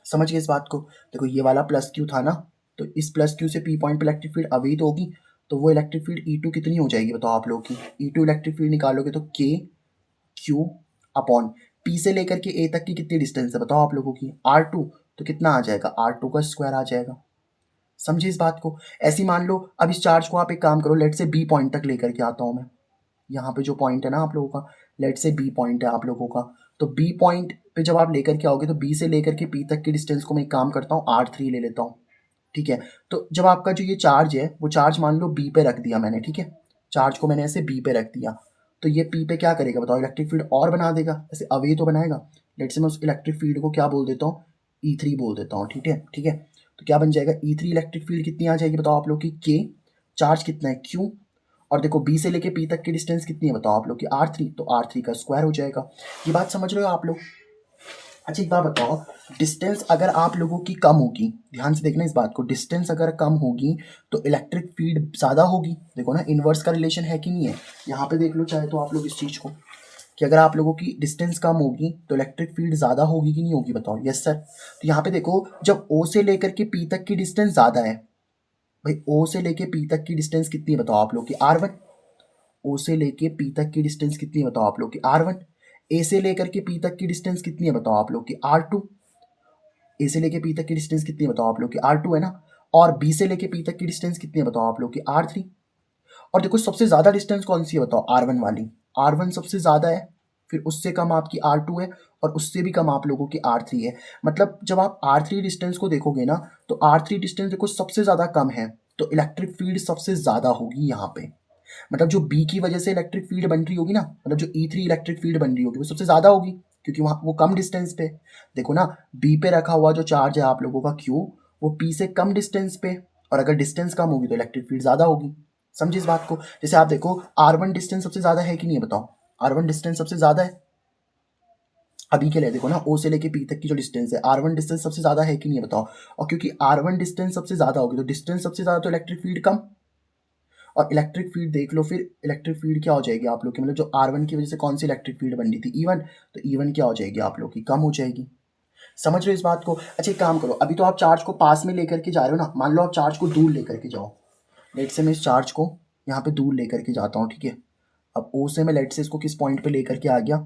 समझ गए इस बात को। देखो ये वाला प्लस क्यू था ना, तो इस प्लस क्यू से पी पॉइंट पे इलेक्ट्रिक फील्ड अवे ही तो होगी, तो वो इलेक्ट्रिक फील्ड ई टू कितनी हो जाएगी बताओ आप लोग की। ई टू इलेक्ट्रिक फील्ड निकालोगे तो के क्यू अपॉन पी से लेकर के ए तक की कितनी डिस्टेंस है बताओ आप लोगों की, आर टू, तो कितना आ जाएगा, आर टू का स्क्वायर आ जाएगा। समझे इस बात को। ऐसी मान लो अब इस चार्ज को आप एक काम करो, लेट से बी पॉइंट तक लेकर के आता हूँ मैं, यहाँ पे जो पॉइंट है ना आप लोगों का, लेट से बी पॉइंट है आप लोगों का, तो बी पॉइंट पे जब आप लेकर के आओगे, तो बी से लेकर के पी तक की डिस्टेंस को मैं एक काम करता हूँ, आर थ्री ले लेता हूँ, ठीक है। तो जब आपका जो ये चार्ज है, वो चार्ज मान लो बी पे रख दिया मैंने, ठीक है, चार्ज को मैंने ऐसे बी पे रख दिया, तो ये पी पे क्या करेगा बताओ, इलेक्ट्रिक फील्ड और बना देगा, ऐसे अवे तो बनाएगा। लेट से मैं उस इलेक्ट्रिक फील्ड को क्या बोल देता हूँ, ई थ्री बोल देता हूँ, ठीक है ठीक है। तो क्या बन जाएगा, ई थ्री इलेक्ट्रिक फील्ड कितनी आ जाएगी बताओ आप लोग की, के, चार्ज कितना है क्यू, और देखो बी से लेके पी तक की डिस्टेंस कितनी है बताओ आप लोग की, आर थ्री, तो आर थ्री का स्क्वायर हो जाएगा। ये बात समझ रहे हो आप लोग। अच्छा एक बात बताओ, डिस्टेंस अगर आप लोगों की कम होगी, ध्यान से देखना इस बात को, डिस्टेंस अगर कम होगी तो इलेक्ट्रिक फील्ड ज़्यादा होगी। देखो ना इन्वर्स का रिलेशन है कि नहीं है, यहाँ पे देख लो चाहे तो आप लोग इस चीज़ को, कि अगर आप लोगों की डिस्टेंस कम होगी तो इलेक्ट्रिक फील्ड ज़्यादा होगी कि नहीं होगी बताओ। Yes sir. तो यहाँ पे देखो, जब ओ से लेकर के पी तक की डिस्टेंस ज़्यादा है, भाई ओ से लेके पी तक की डिस्टेंस कितनी है बताओ आप लोग की, आर वन, ओ से लेके पी तक की डिस्टेंस कितनी है बताओ आप लोग की R1। ए से लेकर के पी तक की डिस्टेंस कितनी है बताओ आप लोग की R2। ए से लेके पी तक की डिस्टेंस कितनी है बताओ आप लोग की R2 है ना। और बी से लेके पी तक की डिस्टेंस कितनी है बताओ आप लोग की R3। और देखो सबसे ज्यादा डिस्टेंस कौन सी है बताओ R1 वाली। R1 सबसे ज्यादा है, फिर उससे कम आपकी R2 है, और उससे भी कम आप लोगों की R3 है। मतलब जब आप R3 डिस्टेंस को देखोगे ना, तो R3 डिस्टेंस देखो सबसे ज्यादा कम है, तो इलेक्ट्रिक फील्ड सबसे ज्यादा होगी यहाँ पे। मतलब जो बी की वजह से इलेक्ट्रिक फील्ड बन रही होगी ना, मतलब जो E3 इलेक्ट्रिक फील्ड बन रही होगी वो सबसे ज्यादा होगी, क्योंकि वहाँ वो कम डिस्टेंस पे। देखो ना, बी पे रखा हुआ जो चार्ज है आप लोगों का Q, वो पी से कम डिस्टेंस पे, और अगर डिस्टेंस कम होगी तो इलेक्ट्रिक फील्ड ज्यादा होगी। समझिए इस बात को। जैसे आप देखो R1 डिस्टेंस सबसे ज्यादा है कि नहीं है बताओ। R1 डिस्टेंस सबसे ज्यादा है अभी के लिए। देखो ना, O से लेके P तक की जो डिस्टेंस है, R1 डिस्टेंस सबसे ज्यादा है कि नहीं है बताओ। और क्योंकि R1 डिस्टेंस सबसे ज्यादा होगी तो डिस्टेंस सबसे ज्यादा, तो इलेक्ट्रिक फील्ड कम। और इलेक्ट्रिक फील्ड देख लो, फिर इलेक्ट्रिक फील्ड क्या हो जाएगी आप लोग की, मतलब जो R1 की वजह से कौन सी इलेक्ट्रिक फील्ड बन रही थी E1, तो E1 क्या हो जाएगी आप लोग की, कम हो जाएगी। समझ रहे हो इस बात को। अच्छा एक काम करो, अभी तो आप चार्ज को पास में लेकर के जा रहे हो ना, मान लो आप चार्ज को दूर लेकर के जाओ। लेट से मैं इस चार्ज को यहाँ पे दूर लेकर के जाता हूँ, ठीक है। अब O से मैं लेट से इसको किस पॉइंट पे लेकर के आ गया,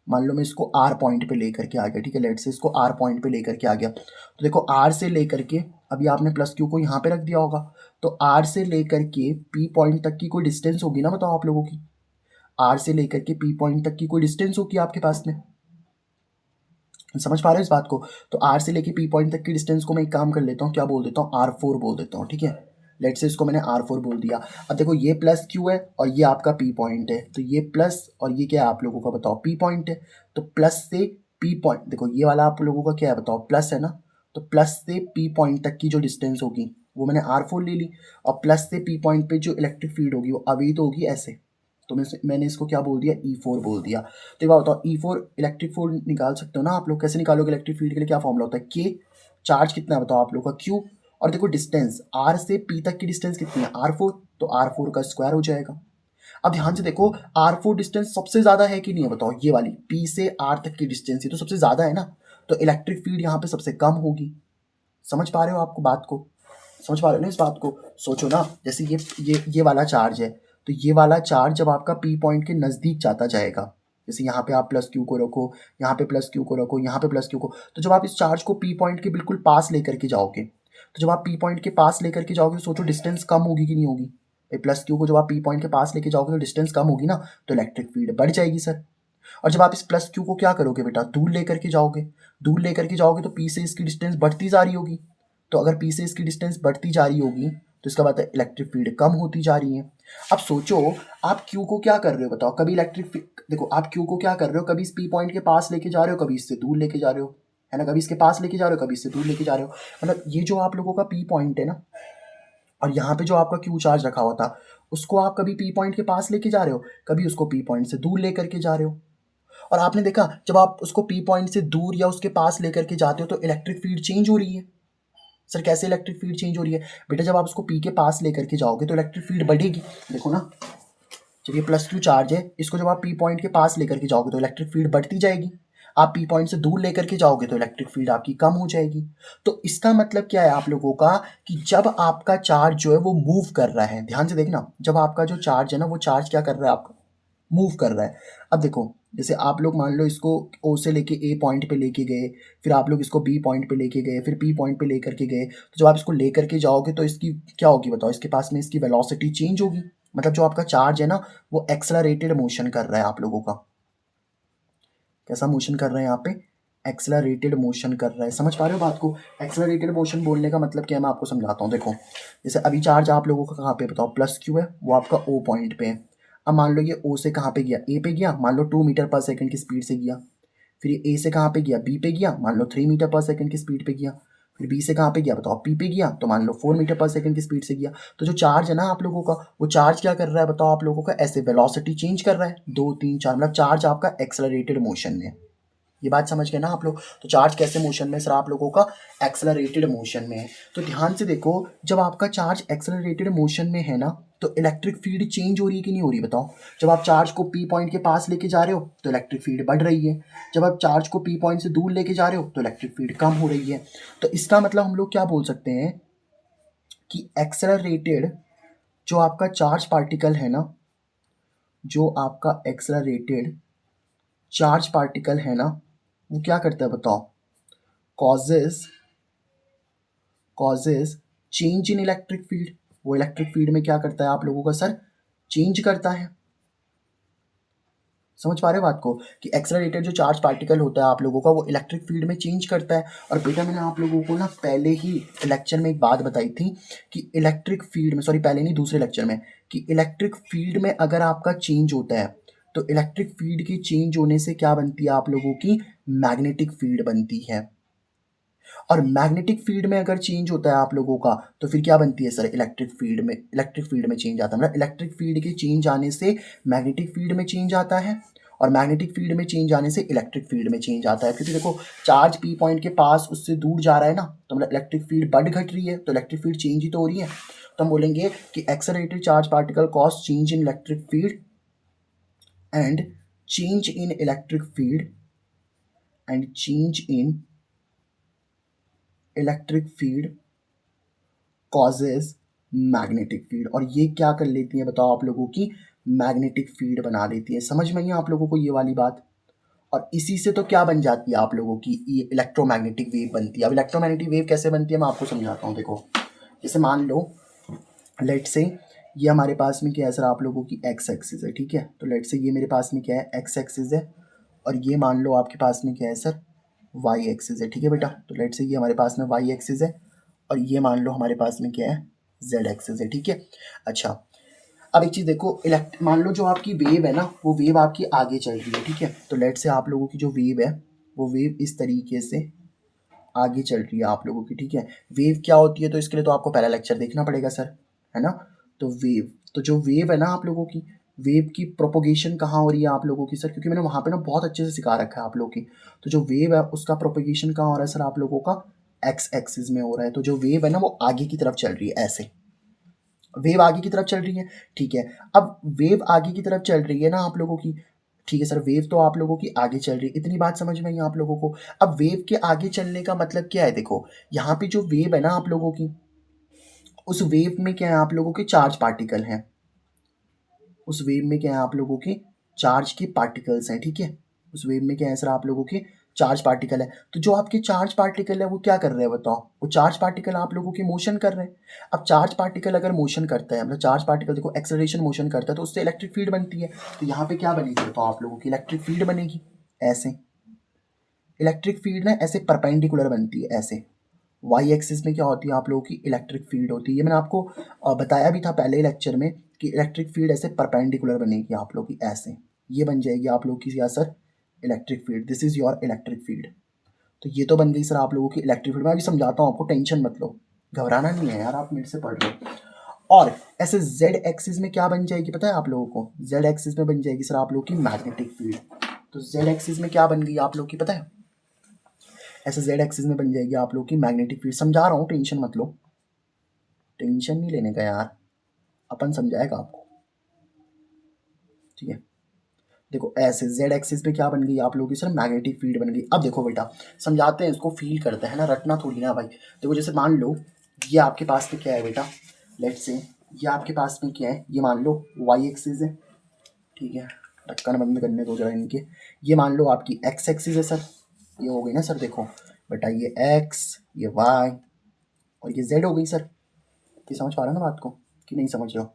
मान लो मैं इसको R पॉइंट पे लेकर के आ गया, ठीक है। लेट से इसको R पॉइंट पे लेकर के आ गया, तो देखो R से लेकर के, अभी आपने प्लस Q को यहाँ पे रख दिया होगा, तो R से लेकर के P पॉइंट तक की कोई डिस्टेंस होगी ना बताओ आप लोगों की। R से लेकर के P पॉइंट तक की कोई डिस्टेंस होगी आपके पास में। समझ पा रहे हो इस बात को। तो R से लेके P पॉइंट तक की डिस्टेंस को मैं एक काम कर लेता हूँ, क्या बोल देता हूँ, R4 बोल देता हूँ, ठीक है। लेट से इसको मैंने R4 बोल दिया। अब देखो ये प्लस Q है और ये आपका P पॉइंट है, तो ये प्लस और ये क्या है आप लोगों का बताओ, P पॉइंट है। तो प्लस से P पॉइंट, देखो ये वाला आप लोगों का क्या है बताओ, प्लस है ना। तो प्लस से P पॉइंट तक की जो डिस्टेंस होगी वो मैंने R4 ले ली, और प्लस से P पॉइंट पे जो इलेक्ट्रिक फील्ड होगी वो अभी तो होगी ऐसे, तो मैंने इसको क्या बोल दिया, E4 बोल दिया। तो क्या बताओ, E4 इलेक्ट्रिक फील्ड निकाल सकते हो ना आप लोग। कैसे निकालोगे इलेक्ट्रिक फील्ड के लिए, क्या फॉर्मूला होता है, K। चार्ज कितना है बताओ आप लोग का, Q। और देखो डिस्टेंस R से P तक की डिस्टेंस कितनी है, R4, तो R4 का स्क्वायर हो जाएगा। अब ध्यान से देखो, R4 डिस्टेंस सबसे ज्यादा है कि नहीं है बताओ, ये वाली P से R तक की डिस्टेंस, ये तो सबसे ज्यादा है ना, तो इलेक्ट्रिक फील्ड यहाँ पे सबसे कम होगी। समझ पा रहे हो आपको बात को, समझ पा रहे हो ना इस बात को। सोचो ना, जैसे ये वाला चार्ज है, तो ये वाला चार्ज जब आपका P पॉइंट के नज़दीक जाता जाएगा, जैसे यहाँ पे आप प्लस Q को रखो, यहाँ पे प्लस Q को रखो, यहाँ पे प्लस Q को, तो जब आप इस चार्ज को P पॉइंट के बिल्कुल पास लेकर के जाओगे, तो जब आप P पॉइंट के पास लेकर के जाओगे तो सोचो डिस्टेंस कम होगी कि नहीं होगी। प्लस Q को जब आप P पॉइंट के पास लेके जाओगे तो डिस्टेंस कम होगी ना, तो इलेक्ट्रिक फील्ड बढ़ जाएगी सर। और जब आप इस प्लस Q को क्या करोगे बेटा, दूर लेकर के जाओगे, दूर लेकर के जाओगे तो P से इसकी डिस्टेंस बढ़ती जा रही होगी। तो अगर P से इसकी डिस्टेंस बढ़ती जा रही होगी तो इसका मतलब इलेक्ट्रिक फील्ड कम होती जा रही है। अब सोचो, आप Q को क्या कर रहे हो बताओ, कभी देखो आप Q को क्या कर रहे हो, कभी इस P पॉइंट के पास लेके जा रहे हो, कभी इससे दूर लेके जा रहे हो, है ना। कभी इसके पास लेके जा रहे हो, कभी इससे दूर लेके जा रहे हो। मतलब ये जो आप लोगों का P पॉइंट है ना, और यहाँ पे जो आपका Q चार्ज रखा हुआ था, उसको आप कभी P पॉइंट के पास लेके जा रहे हो, कभी उसको P पॉइंट से दूर लेकर के जा रहे हो। और आपने देखा, जब आप उसको P पॉइंट से दूर या उसके पास लेकर के जाते हो तो इलेक्ट्रिक फील्ड चेंज हो रही है। सर कैसे इलेक्ट्रिक फील्ड चेंज हो रही है बेटा, जब आप उसको P के पास लेकर के जाओगे तो इलेक्ट्रिक फील्ड बढ़ेगी। देखो ना, जब ये प्लस Q चार्ज है, इसको जब आप P पॉइंट के पास लेकर के जाओगे तो इलेक्ट्रिक फील्ड बढ़ती जाएगी। आप P पॉइंट से दूर लेकर के जाओगे तो इलेक्ट्रिक फील्ड आपकी कम हो जाएगी। तो इसका मतलब क्या है आप लोगों का, कि जब आपका चार्ज जो है वो मूव कर रहा है, ध्यान से देखना, जब आपका जो चार्ज है ना वो चार्ज क्या कर रहा है आपका, मूव कर रहा है। अब देखो, जैसे आप लोग मान लो इसको O से लेके A पॉइंट पे लेके गए, फिर आप लोग इसको B पॉइंट पे लेके गए, फिर P पॉइंट पे लेकर के गए, तो जब आप इसको लेकर के जाओगे तो इसकी क्या होगी बताओ, इसके पास में इसकी वेलोसिटी चेंज होगी। मतलब जो आपका चार्ज है ना वो एक्सेलरेटेड मोशन कर रहा है आप लोगों का। कैसा मोशन कर रहा है यहाँ पे, एक्सेलरेटेड मोशन कर रहा है। समझ पा रहे हो बात को। एक्सेलरेटेड मोशन बोलने का मतलब क्या है, मैं आपको समझाता हूँ। देखो, जैसे अभी चार्ज आप लोगों का कहाँ पे बताओ, प्लस Q है, वो आपका O पॉइंट पे है। अब मान लो ये O से कहाँ पे गया, A पे गया, मान लो 2 मीटर पर सेकंड की स्पीड से गया। फिर ये A से कहाँ पे गया, B पे गया, मान लो 3 मीटर पर सेकंड की स्पीड पे गया। फिर B से कहाँ पे गया बताओ, P पे गया, तो मान लो 4 मीटर पर सेकंड की स्पीड से गया। तो जो चार्ज है ना आप लोगों का, वो चार्ज क्या कर रहा है बताओ आप लोगों का, ऐसे वेलोसिटी चेंज कर रहा है, 2 3 4, मतलब चार्ज आपका एक्सेलरेटेड मोशन में है। ये बात समझ गए ना आप लोग। तो चार्ज कैसे मोशन में, सर आप लोगों का एक्सेलरेटेड मोशन में है। तो ध्यान से देखो, जब आपका चार्ज एक्सेलरेटेड मोशन में है ना, तो इलेक्ट्रिक फील्ड चेंज हो रही है कि नहीं हो रही बताओ। जब आप चार्ज को P पॉइंट के पास लेके जा रहे हो तो इलेक्ट्रिक फील्ड बढ़ रही है, जब आप चार्ज को P पॉइंट से दूर लेके जा रहे हो तो इलेक्ट्रिक फील्ड कम हो रही है। तो इसका मतलब हम लोग क्या बोल सकते हैं, कि एक्सेलरेटेड जो आपका चार्ज पार्टिकल है ना, जो आपका एक्सेलरेटेड चार्ज पार्टिकल है ना, वो क्या करता है बताओ, causes causes change in electric field. वो इलेक्ट्रिक फील्ड में क्या करता है आप लोगों का सर, चेंज करता है। समझ पा रहे हो बात को, कि एक्सेलरेटेड जो चार्ज पार्टिकल होता है आप लोगों का, वो इलेक्ट्रिक फील्ड में चेंज करता है। और बेटा मैंने आप लोगों को ना पहले ही लेक्चर में एक बात बताई थी कि इलेक्ट्रिक फील्ड में, सॉरी पहले नहीं दूसरे लेक्चर में, कि इलेक्ट्रिक फील्ड में अगर आपका चेंज होता है तो इलेक्ट्रिक फील्ड की चेंज होने से क्या बनती है आप लोगों की, मैग्नेटिक फील्ड बनती है। और मैग्नेटिक फील्ड में अगर चेंज होता है आप लोगों का तो फिर क्या बनती है सर, इलेक्ट्रिक फील्ड में चेंज आता है। मतलब इलेक्ट्रिक फील्ड के चेंज आने से मैग्नेटिक फील्ड में चेंज आता है, और मैग्नेटिक फील्ड में चेंज आने से इलेक्ट्रिक फील्ड में चेंज आता है। क्योंकि देखो चार्ज पी पॉइंट के पास उससे दूर जा रहा है ना, तो मतलब इलेक्ट्रिक फील्ड बढ़ घट रही है, तो इलेक्ट्रिक फील्ड चेंज ही तो हो रही है। तो हम बोलेंगे कि accelerated charge particle cause change in electric field and change in electric field and change in electric field causes magnetic field. और ये क्या कर लेती है बताओ आप लोगों की, मैग्नेटिक फील्ड बना लेती है। समझ में आई आप लोगों को ये वाली बात। और इसी से तो क्या बन जाती है आप लोगों की, ये इलेक्ट्रोमैग्नेटिक वेव बनती है। अब इलेक्ट्रोमैग्नेटिक वेव कैसे बनती है मैं आपको समझाता हूँ। देखो जैसे मान लो, लेट से ये हमारे पास में क्या है सर, आप लोगों की एक्स एक्सिस है, ठीक है। तो लेट से ये मेरे पास में क्या है, एक्स एक्सिस है, और ये मान लो आपके पास में क्या है सर, वाई एक्सिस है, ठीक है बेटा। तो लेट से ये हमारे पास में वाई एक्सिस है, और ये मान लो हमारे पास में क्या है, जेड एक्सिस है, ठीक है। अच्छा, अब एक चीज़ देखो, मान लो जो आपकी वेव है ना, वो वेव आपकी आगे चल रही है, ठीक है। तो लेट से आप लोगों की जो वेव है, वो वेव इस तरीके से आगे चल रही है आप लोगों की, ठीक है। वेव क्या होती है, तो इसके लिए तो आपको पहला लेक्चर देखना पड़ेगा सर, है ना। तो वेव, तो जो वेव है ना आप लोगों की, वेव की प्रोपोगेशन कहाँ हो रही है आप लोगों की सर, क्योंकि मैंने वहाँ पे ना बहुत अच्छे से सिखा रखा है आप लोगों की। तो जो वेव है उसका प्रोपोगेशन कहाँ हो रहा है सर आप लोगों का, एक्स एक्सिस में हो रहा है। तो जो वेव है ना वो आगे की तरफ चल रही है, ऐसे वेव आगे की तरफ चल रही है, ठीक है। अब वेव आगे की तरफ चल रही है ना आप लोगों की, ठीक है सर, वेव तो आप लोगों की आगे चल रही है, इतनी बात समझ में आई आप लोगों को। अब वेव के आगे चलने का मतलब क्या है, देखो यहाँ पे जो वेव है ना आप लोगों की, उस वेव में क्या है आप लोगों के चार्ज पार्टिकल हैं, उस वेव में क्या है आप लोगों के चार्ज के पार्टिकल्स हैं, ठीक है। उस वेव में क्या है सर आप लोगों के चार्ज पार्टिकल है। तो जो आपके चार्ज पार्टिकल है वो क्या कर रहे हैं बताओ, वो चार्ज पार्टिकल आप लोगों के मोशन कर रहे हैं। अब चार्ज पार्टिकल अगर मोशन करता है, मतलब चार्ज पार्टिकल देखो एक्सेलरेशन मोशन करता है, तो उससे इलेक्ट्रिक फील्ड बनती है। तो यहाँ पे क्या बनेगी बताओ आप लोगों की, इलेक्ट्रिक फील्ड बनेगी ऐसे। इलेक्ट्रिक फील्ड ना ऐसे परपेंडिकुलर बनती है ऐसे। वाई एक्सिस में क्या होती है आप लोगों की, इलेक्ट्रिक फील्ड होती है। ये मैंने आपको बताया भी था पहले लेक्चर में कि इलेक्ट्रिक फील्ड ऐसे परपेंडिकुलर बनेगी आप लोगों की ऐसे, ये बन जाएगी आप लोगों की sir electric field. This is your electric field. तो ये तो बन गई सर आप लोगों की इलेक्ट्रिक फील्ड। मैं अभी समझाता हूँ आपको, टेंशन मत लो, घबराना नहीं है यार, आप मेरे से पढ़ रहे हो। और ऐसे जेड एक्सिस में क्या बन जाएगी पता है आप लोगों को, जेड एक्सिस में बन जाएगी सर आप लोगों की मैग्नेटिक फील्ड। तो जेड एक्सिस में क्या बन गई आप लोग की पता है, ऐसे जेड एक्सिस में बन जाएगी आप लोग की मैग्नेटिक फील्ड। समझा रहा हूँ, टेंशन मत लो, टेंशन नहीं लेने का यार, अपन समझाएगा आपको, ठीक है। देखो ऐसे जेड एक्सिस पे क्या बन गई आप लोगों की सर, मैग्नेटिक फील्ड बन गई। अब देखो बेटा समझाते हैं इसको, फील करते हैं ना, रटना थोड़ी ना भाई। देखो जैसे मान लो ये आपके पास में क्या है बेटा, लेट से ये आपके पास में क्या है, ये मान लो वाई एक्सिस है, ठीक है। ढक्कन बंद करने दो जरा इनके। ये मान लो आपकी एक्स एक्सिस है सर, ये हो गई ना सर, देखो बेटा ये एक्स, ये वाई, और ये जेड हो गई सर। ये समझ पा रहे हो ना बात को, कि नहीं समझ रहे हो,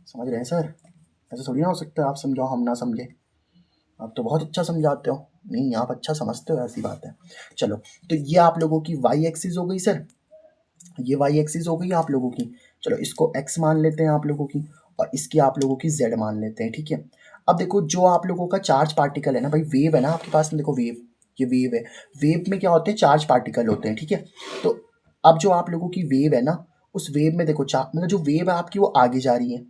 समझ रहे हैं सर। ऐसा थोड़ी ना हो सकता है आप समझाओ हम ना समझे, आप तो बहुत अच्छा समझाते हो, नहीं आप अच्छा समझते हो, ऐसी बात है। चलो, तो ये आप लोगों की वाई एक्सिस हो गई सर, ये वाई एक्सिस हो गई आप लोगों की। चलो इसको एक्स मान लेते हैं आप लोगों की, और इसकी आप लोगों की जेड मान लेते हैं, ठीक है। अब देखो जो आप लोगों का चार्ज पार्टिकल है ना भाई, वेव है ना आपके पास में, देखो वेव, ये वेव है। वेव में क्या होते हैं, चार्ज पार्टिकल होते हैं, ठीक है। तो अब जो आप लोगों की वेव है ना, उस वेव में देखो मतलब जो वेव है आपकी वो आगे जा रही है,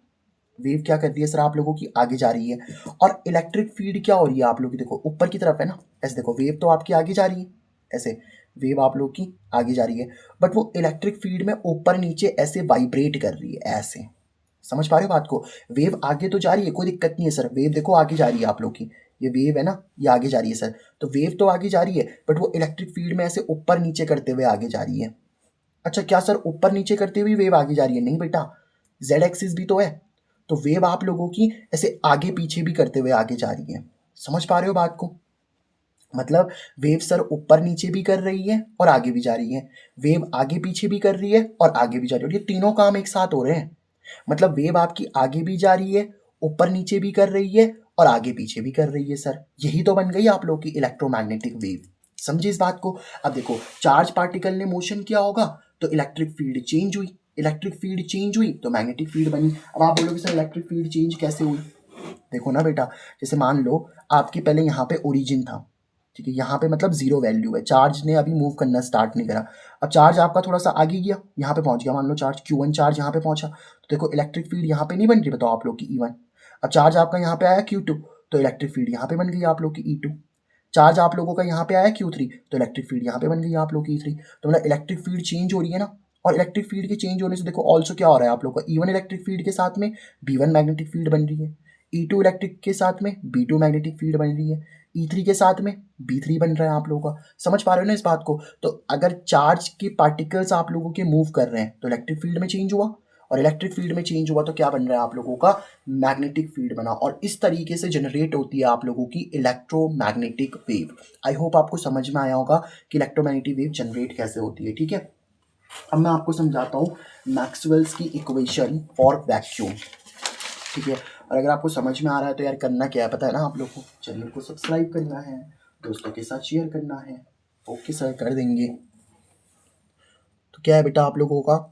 वेव क्या कर रही है सर आप लोगों की आगे जा रही है। और इलेक्ट्रिक फील्ड क्या हो रही है आप लोगों की, देखो ऊपर की तरफ है ना, ऐसे देखो वेव तो आपकी आगे जा रही है ऐसे, वेव आप लोग की आगे जा रही है, बट वो इलेक्ट्रिक फील्ड में ऊपर नीचे ऐसे वाइब्रेट कर रही है ऐसे। समझ पा रहे हो बात को, वेव आगे तो जा रही है, कोई दिक्कत नहीं है सर, वेव देखो आगे जा रही है आप लोग की, ये वेव है ना, ये आगे जा रही है सर। तो वेव तो आगे जा रही है, बट वो इलेक्ट्रिक फील्ड में ऐसे ऊपर नीचे करते हुए आगे जा रही है। अच्छा क्या सर ऊपर नीचे करते हुए वेव आगे जा रही है, नहीं बेटा, जेड एक्सिस भी तो है। तो वेव आप लोगों की ऐसे आगे पीछे भी करते हुए आगे जा रही है। समझ पा रहे हो बात को? मतलब वेव सर ऊपर नीचे भी कर रही है और आगे भी जा रही है, वेव आगे पीछे भी कर रही है और आगे भी जा रही है, और ये तीनों काम एक साथ हो रहे हैं। मतलब वेव आपकी आगे भी जा रही है, ऊपर नीचे भी कर रही है और आगे पीछे भी कर रही है सर। यही तो बन गई आप लोग की इलेक्ट्रोमैग्नेटिक वेव। समझिए इस बात को। अब देखो, चार्ज पार्टिकल ने मोशन किया होगा तो इलेक्ट्रिक फील्ड चेंज हुई, इलेक्ट्रिक फील्ड चेंज हुई तो मैग्नेटिक फील्ड बनी। अब आप बोलोगे सर इलेक्ट्रिक फील्ड चेंज कैसे हुई? देखो ना बेटा, जैसे मान लो आपके पहले यहाँ पे ओरिजिन था, ठीक है, यहाँ पे मतलब जीरो वैल्यू है, चार्ज ने अभी मूव करना स्टार्ट नहीं करा। अब चार्ज आपका थोड़ा सा आगे गया, यहाँ पे पहुंच गया, मान लो चार्ज Q1 चार्ज यहाँ पे पहुंचा, तो देखो इलेक्ट्रिक फील्ड यहाँ पे नहीं बन रही, बताओ आप लोग की E1। अब चार्ज आपका यहाँ पे आया Q2, तो इलेक्ट्रिक फील्ड यहाँ पे बन गई आप लोग की E2। चार्ज आप लोगों का यहाँ पे आया Q3, तो इलेक्ट्रिक फील्ड यहाँ पे बन गई आप लोग की E3। तो मतलब इलेक्ट्रिक फील्ड चेंज हो रही है ना, और इलेक्ट्रिक फील्ड के चेंज होने से देखो ऑल्सो क्या हो रहा है आप लोग का, E1 इलेक्ट्रिक फील्ड के साथ में B1 मैग्नेटिक फील्ड बन रही है, E2 इलेक्ट्रिक के साथ में B2 मैग्नेटिक फील्ड बन रही है, E3 के साथ में B3 बन रहा है आप लोगों का। समझ पा रहे हो ना इस बात को? तो अगर चार्ज के पार्टिकल्स आप लोगों के मूव कर रहे हैं तो इलेक्ट्रिक फील्ड में चेंज हुआ, और इलेक्ट्रिक फील्ड में चेंज हुआ तो क्या बन रहा है आप लोगों का, मैग्नेटिक फील्ड बना, और इस तरीके से जनरेट होती है आप लोगों की इलेक्ट्रोमैग्नेटिक वेव। आई होप आपको समझ में आया होगा कि इलेक्ट्रोमैग्नेटिक वेव जनरेट कैसे होती है। ठीक है, अब मैं आपको समझाता हूँ मैक्सवेल्स की इक्वेशन फॉर वैक्यूम। ठीक है, और अगर आपको समझ में आ रहा है तो यार करना क्या है पता है ना आप लोग को, चैनल को सब्सक्राइब करना है, दोस्तों के साथ शेयर करना है। ओके सर, कर देंगे। तो क्या है बेटा आप लोगों का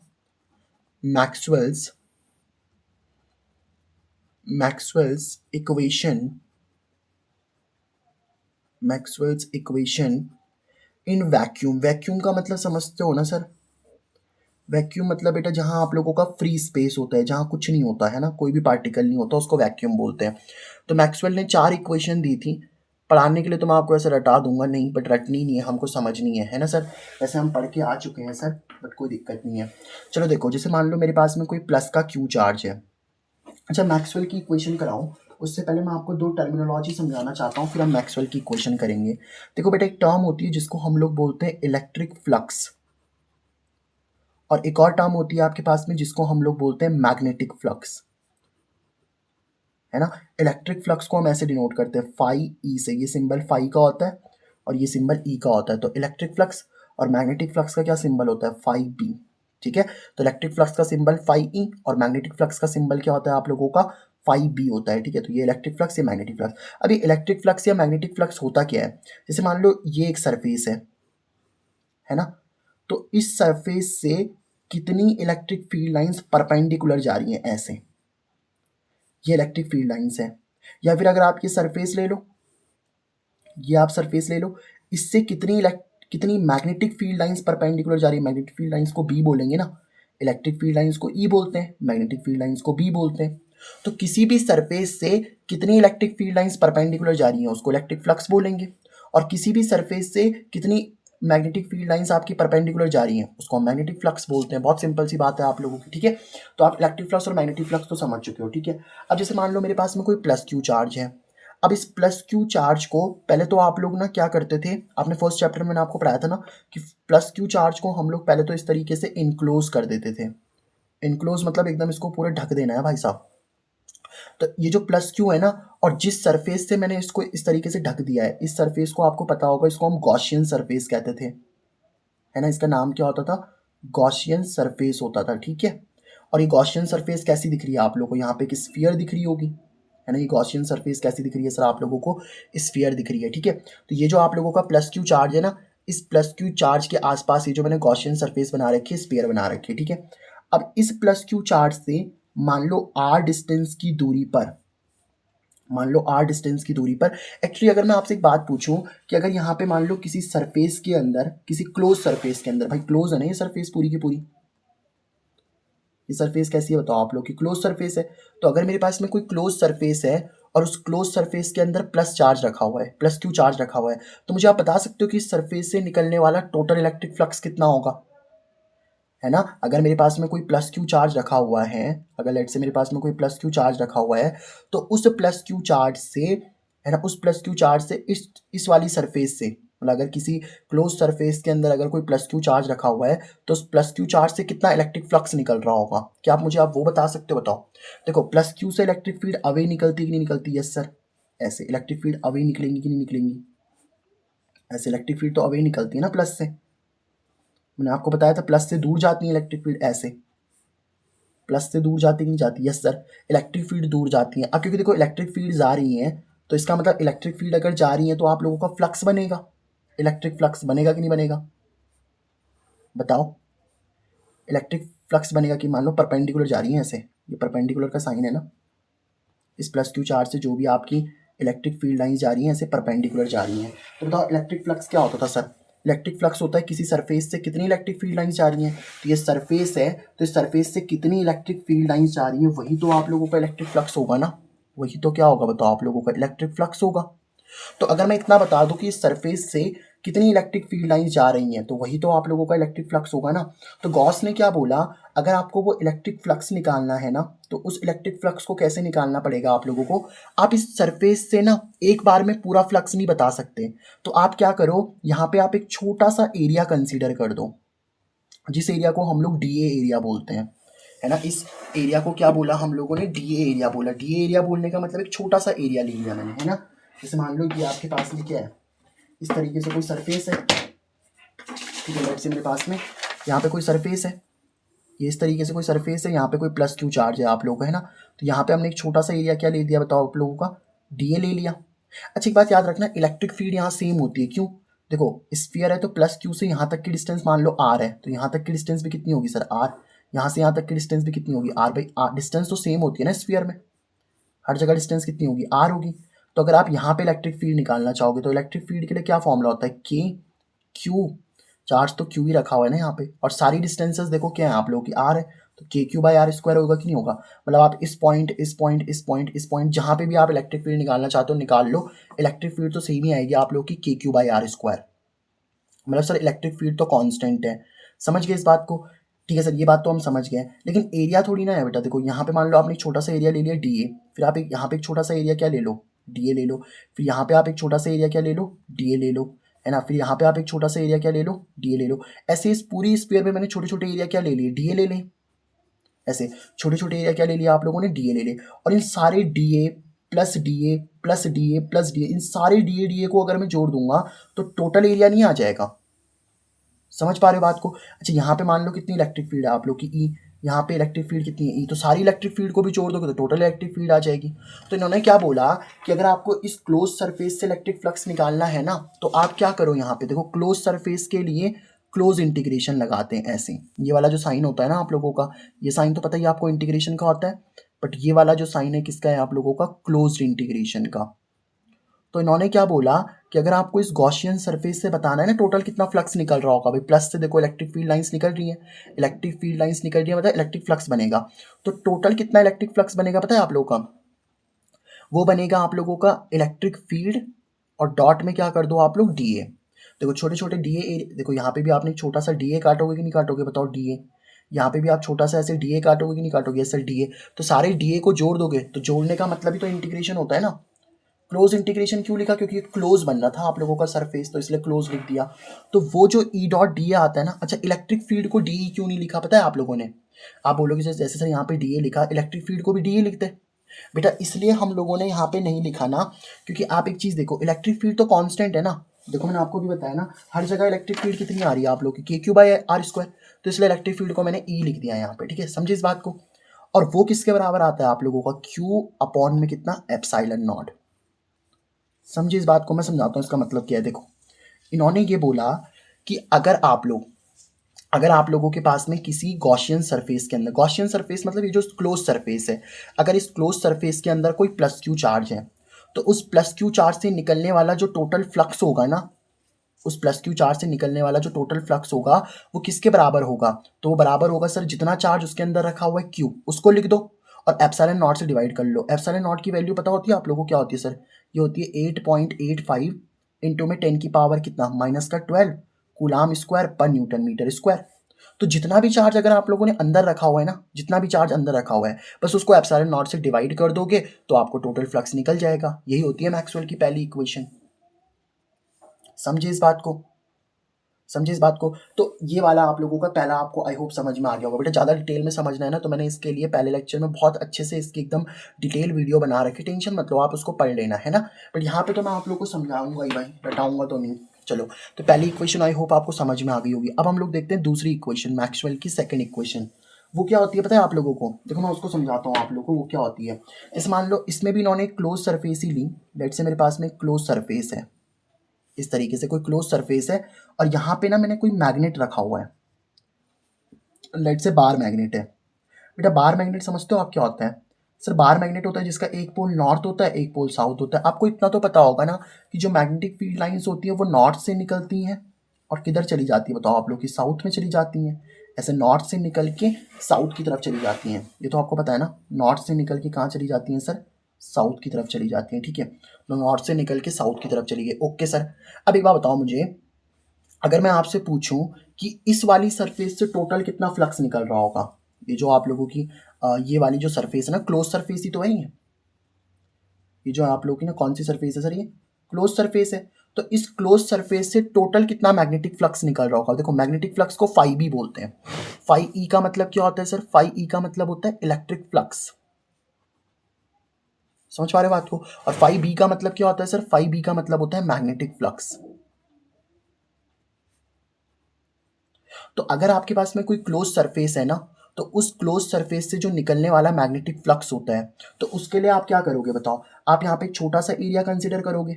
Maxwell's Maxwell's equation Maxwell's equation in vacuum. Vacuum का मतलब समझते हो ना सर? वैक्यूम मतलब बेटा जहाँ आप लोगों का फ्री स्पेस होता है, जहाँ कुछ नहीं होता है ना, कोई भी पार्टिकल नहीं होता, उसको वैक्यूम बोलते हैं। तो मैक्सवेल ने 4 इक्वेशन दी थी। पढ़ाने के लिए तो मैं आपको ऐसे रटा दूंगा नहीं, बट रटनी नहीं है, हमको समझनी है ना सर? वैसे हम पढ़ के आ चुके हैं सर, बट कोई दिक्कत नहीं है। चलो देखो, जैसे मान लो मेरे पास में कोई प्लस का क्यू चार्ज है। अच्छा, मैक्सवेल की इक्वेशन कराऊं उससे पहले मैं आपको 2 टर्मिनोलॉजी समझाना चाहता हूँ, फिर हम मैक्सवेल की इक्वेशन करेंगे। देखो बेटा, एक टर्म होती है जिसको हम लोग बोलते हैं इलेक्ट्रिक फ्लक्स, और एक और टर्म होती है आपके पास में जिसको हम लोग बोलते हैं मैग्नेटिक फ्लक्स, है ना? इलेक्ट्रिक फ्लक्स को हम ऐसे डिनोट करते हैं फाई ई से, ये सिंबल फाई का होता है और ये सिंबल ई का होता है। तो इलेक्ट्रिक फ्लक्स और मैग्नेटिक फ्लक्स का क्या सिंबल होता है? Phi B. ठीक है, तो इलेक्ट्रिक फ्लक्स का सिंबल फाई ई और मैग्नेटिक फ्लक्स का सिंबल क्या होता है आप लोगों का? फाई बी होता है। ठीक है, तो ये इलेक्ट्रिक फ्लक्स, ये मैग्नेटिक फ्लक्स। अभी इलेक्ट्रिक फ्लक्स या मैग्नेटिक फ्लक्स होता क्या है? जैसे मान लो ये एक सरफेस है ना, तो इस सरफेस से कितनी इलेक्ट्रिक फील्ड लाइंस परपेंडिकुलर जा रही हैं ऐसे, ये इलेक्ट्रिक फील्ड लाइंस है। या फिर अगर आप ये सरफेस ले लो, ये आप सरफेस ले लो, इससे कितनी मैग्नेटिक फील्ड लाइंस परपेंडिकुलर जा रही है? मैग्नेटिक फील्ड लाइंस को बी बोलेंगे ना, इलेक्ट्रिक फील्ड लाइंस को ई बोलते हैं, मैग्नेटिक फील्ड लाइंस को बी बोलते हैं। तो किसी भी सरफेस से कितनी इलेक्ट्रिक फील्ड लाइंस परपेंडिकुलर जा रही हैं उसको इलेक्ट्रिक फ्लक्स बोलेंगे, और किसी भी सरफेस से कितनी मैग्नेटिक फील्ड लाइंस आपकी परपेंडिकुलर जा रही हैं उसको हम मैग्नेटिक फ्लक्स बोलते हैं। बहुत सिंपल सी बात है आप लोगों की। ठीक है, तो आप इलेक्ट्रिक फ्लक्स और मैग्नेटिक फ्लक्स तो समझ चुके हो। ठीक है, अब जैसे मान लो मेरे पास में कोई प्लस क्यू चार्ज है। अब इस प्लस क्यू चार्ज को पहले तो आप लोग ना क्या करते थे, आपने फर्स्ट चैप्टर में मैंने आपको पढ़ाया था ना कि प्लस क्यू चार्ज को हम लोग पहले तो इस तरीके से इनक्लोज कर देते थे। इनक्लोज मतलब एकदम इसको पूरा ढक देना है भाई साहब। तो ये जो प्लस क्यू है ना, और जिस सरफेस से मैंने इसको इस तरीके से ढक दिया है, इस सरफेस को आपको पता होगा, इसको हम गॉसियन सरफेस कहते थे, है ना? इसका नाम क्या होता था? गॉसियन सरफेस होता था। ठीक है, और ये गॉसियन सरफेस कैसी दिख रही है आप लोगों को? यहाँ पे एक स्फीयर दिख रही होगी, है ना? ये गॉसियन सरफेस कैसी दिख रही है सर आप लोगों को? स्फीयर दिख रही है। ठीक है, तो ये जो आप लोगों का प्लस क्यू चार्ज है ना, इस प्लस क्यू चार्ज के आसपास ये जो मैंने गॉसियन सरफेस बना रखी है, स्फीयर बना रखी है। ठीक है, अब इस प्लस क्यू चार्ज से मान लो आर डिस्टेंस की दूरी पर, मान लो आर डिस्टेंस की दूरी पर, एक्चुअली अगर मैं आपसे एक बात पूछूं कि अगर यहाँ पे मान लो किसी सरफेस के अंदर, किसी क्लोज सरफेस के अंदर, भाई क्लोज है ना ये सरफेस पूरी की पूरी, ये सरफेस कैसी है बताओ आप लोग की? क्लोज सरफेस है। तो अगर मेरे पास में कोई क्लोज सरफेस है और उस क्लोज सरफेस के अंदर प्लस चार्ज रखा हुआ है, प्लस क्यू चार्ज रखा हुआ है, तो मुझे आप बता सकते हो कि इस सरफेस से निकलने वाला टोटल इलेक्ट्रिक फ्लक्स कितना होगा, है ना? अगर मेरे पास में कोई प्लस क्यू चार्ज रखा हुआ है, अगर लेट से मेरे पास में कोई प्लस क्यू चार्ज रखा हुआ है, तो उस प्लस क्यू चार्ज से, है ना, उस प्लस क्यू चार्ज से इस वाली सरफेस से, मतलब अगर किसी क्लोज सरफेस के अंदर अगर कोई प्लस क्यू चार्ज रखा हुआ है तो उस प्लस क्यू चार्ज से कितना इलेक्ट्रिक फ्लक्स निकल रहा होगा, क्या आप मुझे आप वो बता सकते हो? बताओ। देखो प्लस क्यू से इलेक्ट्रिक फील्ड अवे निकलती है कि नहीं निकलती? यस सर, ऐसे इलेक्ट्रिक फील्ड अवे निकलेंगी कि नहीं निकलेंगी? ऐसे इलेक्ट्रिक फील्ड तो अवे निकलती है ना प्लस से, मैंने आपको बताया था प्लस से दूर जाती है इलेक्ट्रिक फील्ड, ऐसे प्लस से दूर जाती नहीं जाती? यस सर, इलेक्ट्रिक फील्ड दूर जाती है। अब क्योंकि देखो इलेक्ट्रिक फील्ड जा रही हैं तो इसका मतलब इलेक्ट्रिक फील्ड अगर जा रही है तो आप लोगों का फ्लक्स बनेगा, इलेक्ट्रिक फ्लक्स बनेगा कि नहीं बनेगा? बताओ। इलेक्ट्रिक फ्लक्स बनेगा कि मान लो परपेंडिकुलर जा रही है ऐसे, ये परपेंडिकुलर का साइन है ना, इस प्लस क्यू चार्ज से जो भी आपकी इलेक्ट्रिक फील्ड लाइन जा रही हैं ऐसे परपेंडिकुलर जा रही हैं। तो बताओ इलेक्ट्रिक फ्लक्स क्या होता था सर? इलेक्ट्रिक फ्लक्स होता है किसी सरफेस से कितनी इलेक्ट्रिक फील्ड लाइंस जा रही हैं, तो ये सरफेस है तो इस सरफेस से कितनी इलेक्ट्रिक फील्ड लाइंस जा रही हैं वही तो आप लोगों का इलेक्ट्रिक फ्लक्स होगा ना, वही तो क्या होगा बताओ आप लोगों का इलेक्ट्रिक फ्लक्स होगा। तो अगर मैं इतना बता दूं कि इस सरफेस से कितनी इलेक्ट्रिक फील्ड लाइंस जा रही हैं तो वही तो आप लोगों का इलेक्ट्रिक फ्लक्स होगा ना। तो गॉस ने क्या बोला, अगर आपको वो इलेक्ट्रिक फ्लक्स निकालना है ना तो उस इलेक्ट्रिक फ्लक्स को कैसे निकालना पड़ेगा आप लोगों को, आप इस सरफेस से ना एक बार में पूरा फ्लक्स नहीं बता सकते, तो आप क्या करो यहाँ पे आप एक छोटा सा एरिया कंसीडर कर दो, जिस एरिया को हम लोग डीए एरिया बोलते हैं, है ना। इस एरिया को क्या बोला हम लोगों ने, डीए एरिया बोला। डीए एरिया बोलने का मतलब एक छोटा सा एरिया ले लिया मैंने, है ना। जैसे मान लो ये आपके पास में क्या है, इस तरीके से कोई सरफेस है, ठीक है। लेट्स से मेरे पास में यहाँ पे कोई सरफेस है, ये इस तरीके से कोई सरफेस है, यहाँ पे कोई प्लस क्यू चार्ज है आप लोगों का, है ना। तो यहाँ पे हमने एक छोटा सा एरिया क्या ले दिया बताओ आप लोगों का, डीए ले लिया। अच्छा एक बात याद रखना, इलेक्ट्रिक फील्ड यहाँ सेम होती है, क्यों? देखो स्फीयर है तो प्लस क्यू से यहाँ तक की डिस्टेंस मान लो आर है, तो यहाँ तक की डिस्टेंस भी कितनी होगी सर, आर। यहाँ से यहाँ तक की डिस्टेंस भी कितनी होगी, आर बाई आर। डिस्टेंस तो सेम होती है ना स्फीयर में, हर जगह डिस्टेंस कितनी होगी, आर होगी। तो अगर आप यहाँ पे इलेक्ट्रिक फील्ड निकालना चाहोगे तो इलेक्ट्रिक फील्ड के लिए क्या फॉर्मूला होता है, के क्यू, चार्ज तो क्यू ही रखा हुआ है ना यहाँ पे, और सारी डिस्टेंसेस देखो क्या है आप लोगों की, आर है, तो के क्यू बाई आर स्क्वायर होगा कि नहीं होगा। मतलब आप इस पॉइंट इस पॉइंट इस पॉइंट इस पॉइंट जहाँ पे भी आप इलेक्ट्रिक फील्ड निकालना चाहते हो निकाल लो, इलेक्ट्रिक फील्ड तो सेम ही आएगी आप लोग की, के क्यू बाई आर स्क्वायर। मतलब सर इलेक्ट्रिक फील्ड तो कांस्टेंट है, समझ गए इस बात को? ठीक है सर, ये बात तो हम समझ गए, लेकिन एरिया थोड़ी ना है बेटा। देखो यहाँ पे मान लो आपने एक छोटा सा एरिया ले लिया डीए, फिर आप एक यहाँ पे एक छोटा सा एरिया क्या ले लो, डीए ले लो, फिर यहाँ पे आप एक छोटा सा एरिया क्या ले लो, डीए ले लो, है ना। फिर यहाँ पे आप एक छोटा सा एरिया क्या ले लो, डीए ले लो। ऐसे इस पूरी स्फीयर में मैंने छोटे छोटे एरिया क्या ले लिए, डीए ले लें। ऐसे छोटे छोटे एरिया क्या ले लिया आप लोगों ने, डीए ले ले। और इन सारे DA plus DA plus DA plus DA, इन सारे डीए डीए को अगर मैं जोड़ दूंगा तो टोटल एरिया नहीं आ जाएगा, समझ पा रहे हो बात को? अच्छा यहाँ पे मान लो कितनी इलेक्ट्रिक फील्ड है आप लोग की, ई। यहाँ पे इलेक्ट्रिक फील्ड कितनी है, ई। तो सारी इलेक्ट्रिक फील्ड को भी जोड़ दोगे तो टोटल इलेक्ट्रिक फील्ड आ जाएगी। तो इन्होंने क्या बोला कि अगर आपको इस क्लोज सरफेस से इलेक्ट्रिक फ्लक्स निकालना है ना तो आप क्या करो, यहाँ पे देखो क्लोज सरफेस के लिए क्लोज इंटीग्रेशन लगाते हैं ऐसे, ये वाला जो साइन होता है ना आप लोगों का, ये साइन तो पता ही आपको इंटीग्रेशन का होता है, बट ये वाला जो साइन है किसका है आप लोगों का, क्लोज इंटीग्रेशन का। तो इन्होंने क्या बोला कि अगर आपको इस गॉसियन सरफेस से बताना है ना टोटल कितना फ्लक्स निकल रहा होगा, भाई प्लस से देखो इलेक्ट्रिक फील्ड लाइंस निकल रही है, इलेक्ट्रिक फील्ड लाइंस निकल रही है मतलब इलेक्ट्रिक फ्लक्स बनेगा। तो टोटल कितना इलेक्ट्रिक फ्लक्स बनेगा पता है आप लोगों का, वो बनेगा आप लोगों का इलेक्ट्रिक फील्ड और डॉट में क्या कर दो आप लोग, डीए। देखो छोटे छोटे डीए, देखो यहाँ पे भी आपने एक छोटा सा डीए काटोगे कि नहीं काटोगे बताओ, डीए। यहाँ पे भी आप छोटा सा ऐसे डीए काटोगे कि नहीं काटोगे, ऐसे डीए। तो सारे डीए को जोड़ दोगे तो जोड़ने का मतलब ही तो इंटीग्रेशन होता है ना। क्लोज इंटीग्रेशन क्यों लिखा, क्योंकि क्लोज बन रहा था आप लोगों का सरफेस, तो इसलिए क्लोज लिख दिया। तो वो जो ई डॉट डी आता है ना, अच्छा इलेक्ट्रिक फील्ड को डी क्यों नहीं लिखा पता है आप लोगों ने? आप बोलोगे जैसे सर यहाँ पे डी लिखा, इलेक्ट्रिक फील्ड को भी डी लिखते बेटा, इसलिए हम लोगों ने यहाँ पे नहीं लिखा ना, क्योंकि आप एक चीज देखो, इलेक्ट्रिक फील्ड तो कांस्टेंट है ना। देखो मैंने आपको भी बताया ना, हर जगह इलेक्ट्रिक फील्ड कितनी आ रही है आप लोग की, के क्यू बाई आर स्क्वायर। तो इसलिए इलेक्ट्रिक फील्ड को मैंने ई लिख दिया यहाँ पे, ठीक है, समझे इस बात को? और वो किसके बराबर आता है आप लोगों का, क्यू अपॉन में कितना, एप्सिलॉन नॉट। समझिए इस बात को, मैं समझाता हूँ इसका मतलब क्या है। देखो इन्होंने ये बोला कि अगर आप लोगों के पास में किसी गॉसियन सरफेस के अंदर, गॉसियन सरफेस मतलब ये जो क्लोज सरफेस है, अगर इस क्लोज सरफेस के अंदर कोई प्लस क्यू चार्ज है तो उस प्लस क्यू चार्ज से निकलने वाला जो टोटल फ्लक्स होगा ना, उस प्लस क्यू चार्ज से निकलने वाला जो टोटल फ्लक्स होगा वो किसके बराबर होगा, तो वो बराबर होगा सर जितना चार्ज उसके अंदर रखा हुआ है क्यू, उसको लिख दो और एप्सिलॉन नॉट से डिवाइड कर लो। एप्सिलॉन नॉट की वैल्यू पता होती है आप लोगों को क्या होती है सर, ये होती है 8.85 इंटू में 10 की पावर कितना, -12 कूलाम स्क्वायर पर न्यूटन मीटर स्क्वायर। तो जितना भी चार्ज अगर आप लोगों ने अंदर रखा हुआ है ना, जितना भी चार्ज अंदर रखा हुआ है बस उसको एप्सिलॉन नॉट से डिवाइड कर दोगे तो आपको टोटल फ्लक्स निकल जाएगा। यही होती है मैक्सवेल की पहली इक्वेशन। समझे इस बात को, समझे इस बात को। तो ये वाला आप लोगों का पहला आपको आई होप समझ में आ गया होगा। बेटा ज़्यादा डिटेल में समझना है ना, तो मैंने इसके लिए पहले लेक्चर में बहुत अच्छे से इसकी एकदम डिटेल वीडियो बना रखी, टेंशन मत लो, आप उसको पढ़ लेना है ना। बट यहाँ पे तो मैं आप लोग को समझाऊंगा ही भाई, बताऊंगा तो नहीं। चलो, तो पहली इक्वेशन आई होप आपको समझ में आ गई होगी। अब हम लोग देखते हैं दूसरी इक्वेशन, मैक्सवेल की सेकंड इक्वेशन। वो क्या होती है पता है आप लोगों को? देखो मैं उसको समझाता हूँ आप लोगों को वो क्या होती है। जैसे मान लो इसमें भी इन्होंने क्लोज सरफेस ही ली, लेट से मेरे पास में क्लोज सरफेस है, इस तरीके से कोई क्लोज सरफेस है, और यहाँ पे ना मैंने कोई मैग्नेट रखा हुआ है, लेट से बार मैग्नेट है। बेटा बार मैग्नेट समझते हो आप क्या होता है? सर बार मैग्नेट होता है जिसका एक पोल नॉर्थ होता है, एक पोल साउथ होता है। आपको इतना तो पता होगा ना कि जो मैग्नेटिक फील्ड लाइंस होती है वो नॉर्थ से निकलती हैं और किधर चली जाती है बताओ आप लोग, की साउथ में चली जाती हैं। ऐसे नॉर्थ से निकल के साउथ की तरफ चली जाती हैं, ये तो आपको पता है ना। नॉर्थ से निकल के कहाँ चली जाती हैं सर? साउथ की तरफ चली जाती हैं, ठीक है। तो नॉर्थ से निकल के साउथ की तरफ चली गई, ओके सर। अब एक बात बताओ मुझे, अगर मैं आपसे पूछूं कि इस वाली सरफेस से टोटल कितना फ्लक्स निकल रहा होगा, ये जो आप लोगों की ये वाली जो सरफेस है ना, क्लोज सरफेस ही तो है ये। ये जो आप लोगों की ना कौन सी सरफेस है सर? ये क्लोज सरफेस है। तो इस क्लोज सरफेस से टोटल कितना मैग्नेटिक फ्लक्स निकल रहा होगा? देखो मैग्नेटिक फ्लक्स को फाई बी बोलते हैं। फाई ई का मतलब क्या होता है सर? फाई ई का मतलब होता है इलेक्ट्रिक फ्लक्स, समझ पा रहे हो बात को? और फाई बी का मतलब क्या होता है सर? फाई बी का मतलब होता है मैग्नेटिक फ्लक्स। तो अगर आपके पास में कोई क्लोज सरफेस है ना, तो उस क्लोज सरफेस से जो निकलने वाला मैग्नेटिक फ्लक्स होता है, तो उसके लिए आप क्या करोगे बताओ? आप यहाँ पे एक छोटा सा एरिया कंसीडर करोगे,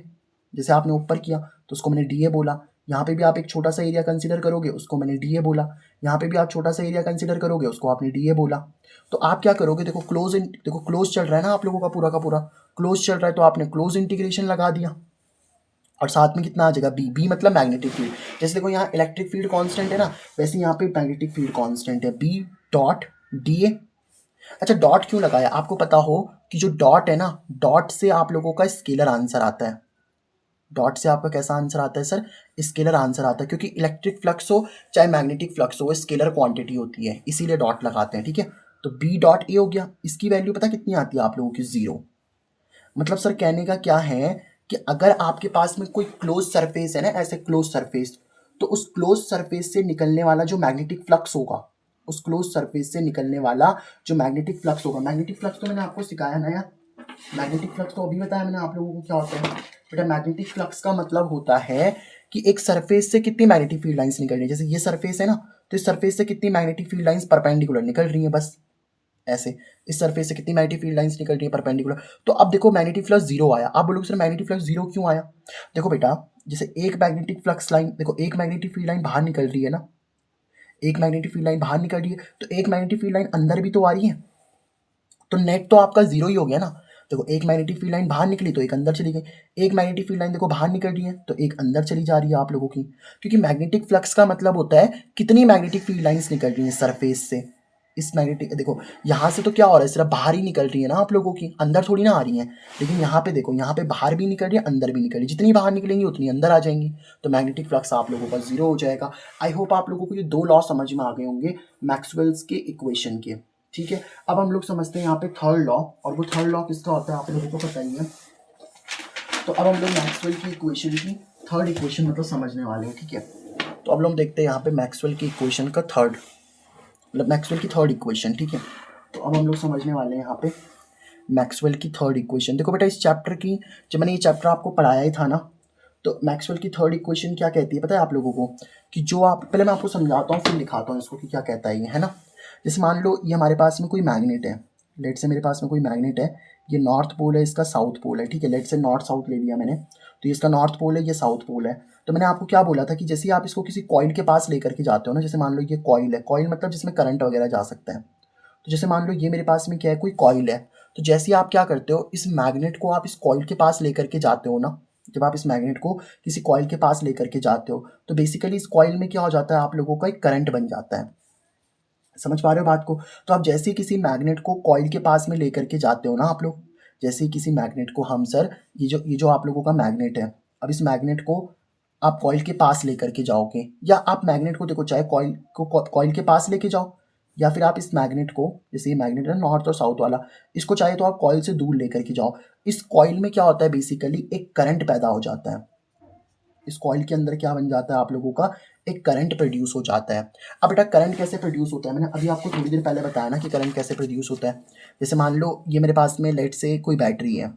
जैसे आपने ऊपर किया तो उसको मैंने डी ए बोला। यहाँ पे भी आप एक छोटा सा एरिया कंसीडर करोगे, उसको मैंने डी ए बोला। यहाँ पे भी आप छोटा सा एरिया कंसीडर करोगे, उसको आपने डी ए बोला। तो आप क्या करोगे? देखो देखो क्लोज चल रहा है ना आप लोगों का पूरा क्लोज चल रहा है, तो आपने क्लोज इंटीग्रेशन लगा दिया, और साथ में कितना आ जाएगा? बी। बी मतलब मैग्नेटिक फील्ड। जैसे देखो यहाँ इलेक्ट्रिक फील्ड कांस्टेंट है ना, वैसे यहाँ पे मैग्नेटिक फील्ड कांस्टेंट है, बी डॉट डी ए। अच्छा डॉट क्यों लगाया? आपको पता हो कि जो डॉट है ना, डॉट से आप लोगों का स्केलर आंसर आता है। डॉट से आपका कैसा आंसर आता है सर? स्केलर आंसर आता है, क्योंकि इलेक्ट्रिक फ्लक्स हो चाहे मैग्नेटिक फ्लक्स हो, स्केलर क्वांटिटी होती है, इसीलिए डॉट लगाते हैं, ठीक है। तो बी डॉट ए हो गया, इसकी वैल्यू पता कितनी आती है आप लोगों की? 0। मतलब सर कहने का क्या है कि अगर आपके पास में कोई क्लोज सरफेस है ना, ऐसे क्लोज सरफेस, तो उस क्लोज सरफेस से निकलने वाला जो मैग्नेटिक फ्लक्स होगा, उस क्लोज सरफेस से निकलने वाला जो मैग्नेटिक फ्लक्स होगा, मैग्नेटिक फ्लक्स तो मैंने आपको सिखाया ना यार, मैग्नेटिक फ्लक्स तो अभी बताया मैंने आप लोगों को क्या होता है। बेटा मैग्नेटिक फ्लक्स का मतलब होता है कि एक सरफेस से कितनी मैग्नेटिक फील्ड लाइंस निकल रही है। जैसे ये सरफेस है ना, तो इस सरफेस से कितनी मैग्नेटिक फील्ड लाइंस परपेंडिकुलर निकल रही है, बस ऐसे। इस सरफेस से कितनी मैग्नेटिक फील्ड लाइंस निकल रही है परपेंडिकुलर। तो अब देखो मैग्नेटिक फ्लक्स 0 आया। आप बोलोगे सर मैग्नेटिक फ्लक्स 0 क्यों आया? देखो बेटा, जैसे एक मैग्नेटिक फ्लक्स लाइन, देखो एक मैग्नेटिक फील्ड लाइन बाहर निकल रही है ना, एक मैग्नेटिक फील्ड लाइन बाहर निकल रही है, तो एक मैग्नेटिक फील्ड लाइन अंदर भी तो आ रही है, तो नेट तो आपका 0 ही हो गया ना। देखो एक मैग्नेटिक फील्ड लाइन बाहर निकली तो एक अंदर चली गई, एक मैग्नेटिक फील्ड लाइन देखो बाहर निकल रही है तो एक अंदर चली जा रही है आप लोगों की। क्योंकि मैग्नेटिक फ्लक्स का मतलब होता है कितनी मैग्नेटिक फील्ड लाइंस निकल रही हैं सरफेस से। इस मैग्नेटिक देखो यहाँ से तो क्या हो रहा है, सिर्फ बाहर ही निकल रही है ना आप लोगों की, अंदर थोड़ी ना आ रही हैं। लेकिन यहाँ पे देखो, यहाँ पे बाहर भी निकल रही है, अंदर भी निकल रही है, जितनी बाहर निकलेंगी उतनी अंदर आ जाएंगी, तो मैग्नेटिक फ्लक्स आप लोगों का 0 हो जाएगा। आई होप आप लोगों को ये 2 लॉ समझ में आ गए होंगे मैक्सवेल्स के इक्वेशन के, ठीक है। अब हम लोग समझते हैं यहाँ पे थर्ड लॉ, और वो थर्ड लॉ किसका होता है आप लोगों को पता ही है। तो अब हम लोग मैक्सवेल की इक्वेशन की थर्ड इक्वेशन मतलब समझने वाले हैं, ठीक है। तो अब लोग देखते हैं यहाँ पे मैक्सवेल की इक्वेशन का थर्ड, मतलब मैक्सवेल की थर्ड इक्वेशन, ठीक है। तो अब हम लोग समझने वाले हैं यहाँ पे मैक्सवेल की थर्ड इक्वेशन। देखो बेटा इस चैप्टर की, जब मैंने ये चैप्टर आपको पढ़ाया ही था ना, तो मैक्सवेल की थर्ड इक्वेशन क्या कहती है पता है आप लोगों को? कि जो आप, पहले मैं आपको समझाता हूँ फिर दिखाता हूँ इसको कि क्या कहता है ये, है ना। जैसे मान लो ये हमारे पास में कोई मैग्नेट है, लेट से मेरे पास में कोई मैग्नेट है, ये नॉर्थ पोल है, इसका साउथ पोल है, ठीक है। लेट से नॉर्थ साउथ ले लिया मैंने, तो ये इसका नॉर्थ पोल है, ये साउथ पोल है। तो मैंने आपको क्या बोला था कि जैसे आप इसको किसी कॉइल के पास लेकर के जाते हो ना, जैसे मान लो ये कॉइल है, कॉइल मतलब जिसमें करंट वगैरह जा सकता है। तो जैसे मान लो ये मेरे पास में क्या है, कोई कॉइल है, तो जैसे ही आप क्या करते हो, इस मैग्नेट को आप इस कॉइल के पास लेकर के जाते हो ना, जब आप इस मैग्नेट को किसी कॉइल के पास लेकर के जाते हो, तो बेसिकली इस कॉइल में क्या हो जाता है, आप लोगों का एक करंट बन जाता है। समझ पा रहे हो बात को? तो आप जैसे ही किसी मैग्नेट को कॉइल के पास में लेकर के जाते हो ना आप लोग, जैसे ही किसी मैग्नेट को हम सर, ये जो आप लोगों का मैग्नेट है, अब इस मैग्नेट को आप कॉइल के पास लेकर के जाओगे, या आप मैग्नेट को देखो चाहे कॉइल के पास लेके जाओ, या फिर आप इस मैग्नेट को, जैसे ये मैग्नेट है नॉर्थ और साउथ वाला, इसको चाहे तो आप कॉइल से दूर लेकर के जाओ, इस कॉइल में क्या होता है बेसिकली एक करंट पैदा हो जाता है। इस कॉइल के अंदर क्या बन जाता है आप लोगों का, एक करंट प्रोड्यूस हो जाता है। अब बेटा करंट कैसे प्रोड्यूस होता है, मैंने अभी आपको थोड़ी देर पहले बताया ना कि करंट कैसे प्रोड्यूस होता है। जैसे मान लो ये मेरे पास में लेट से कोई बैटरी है,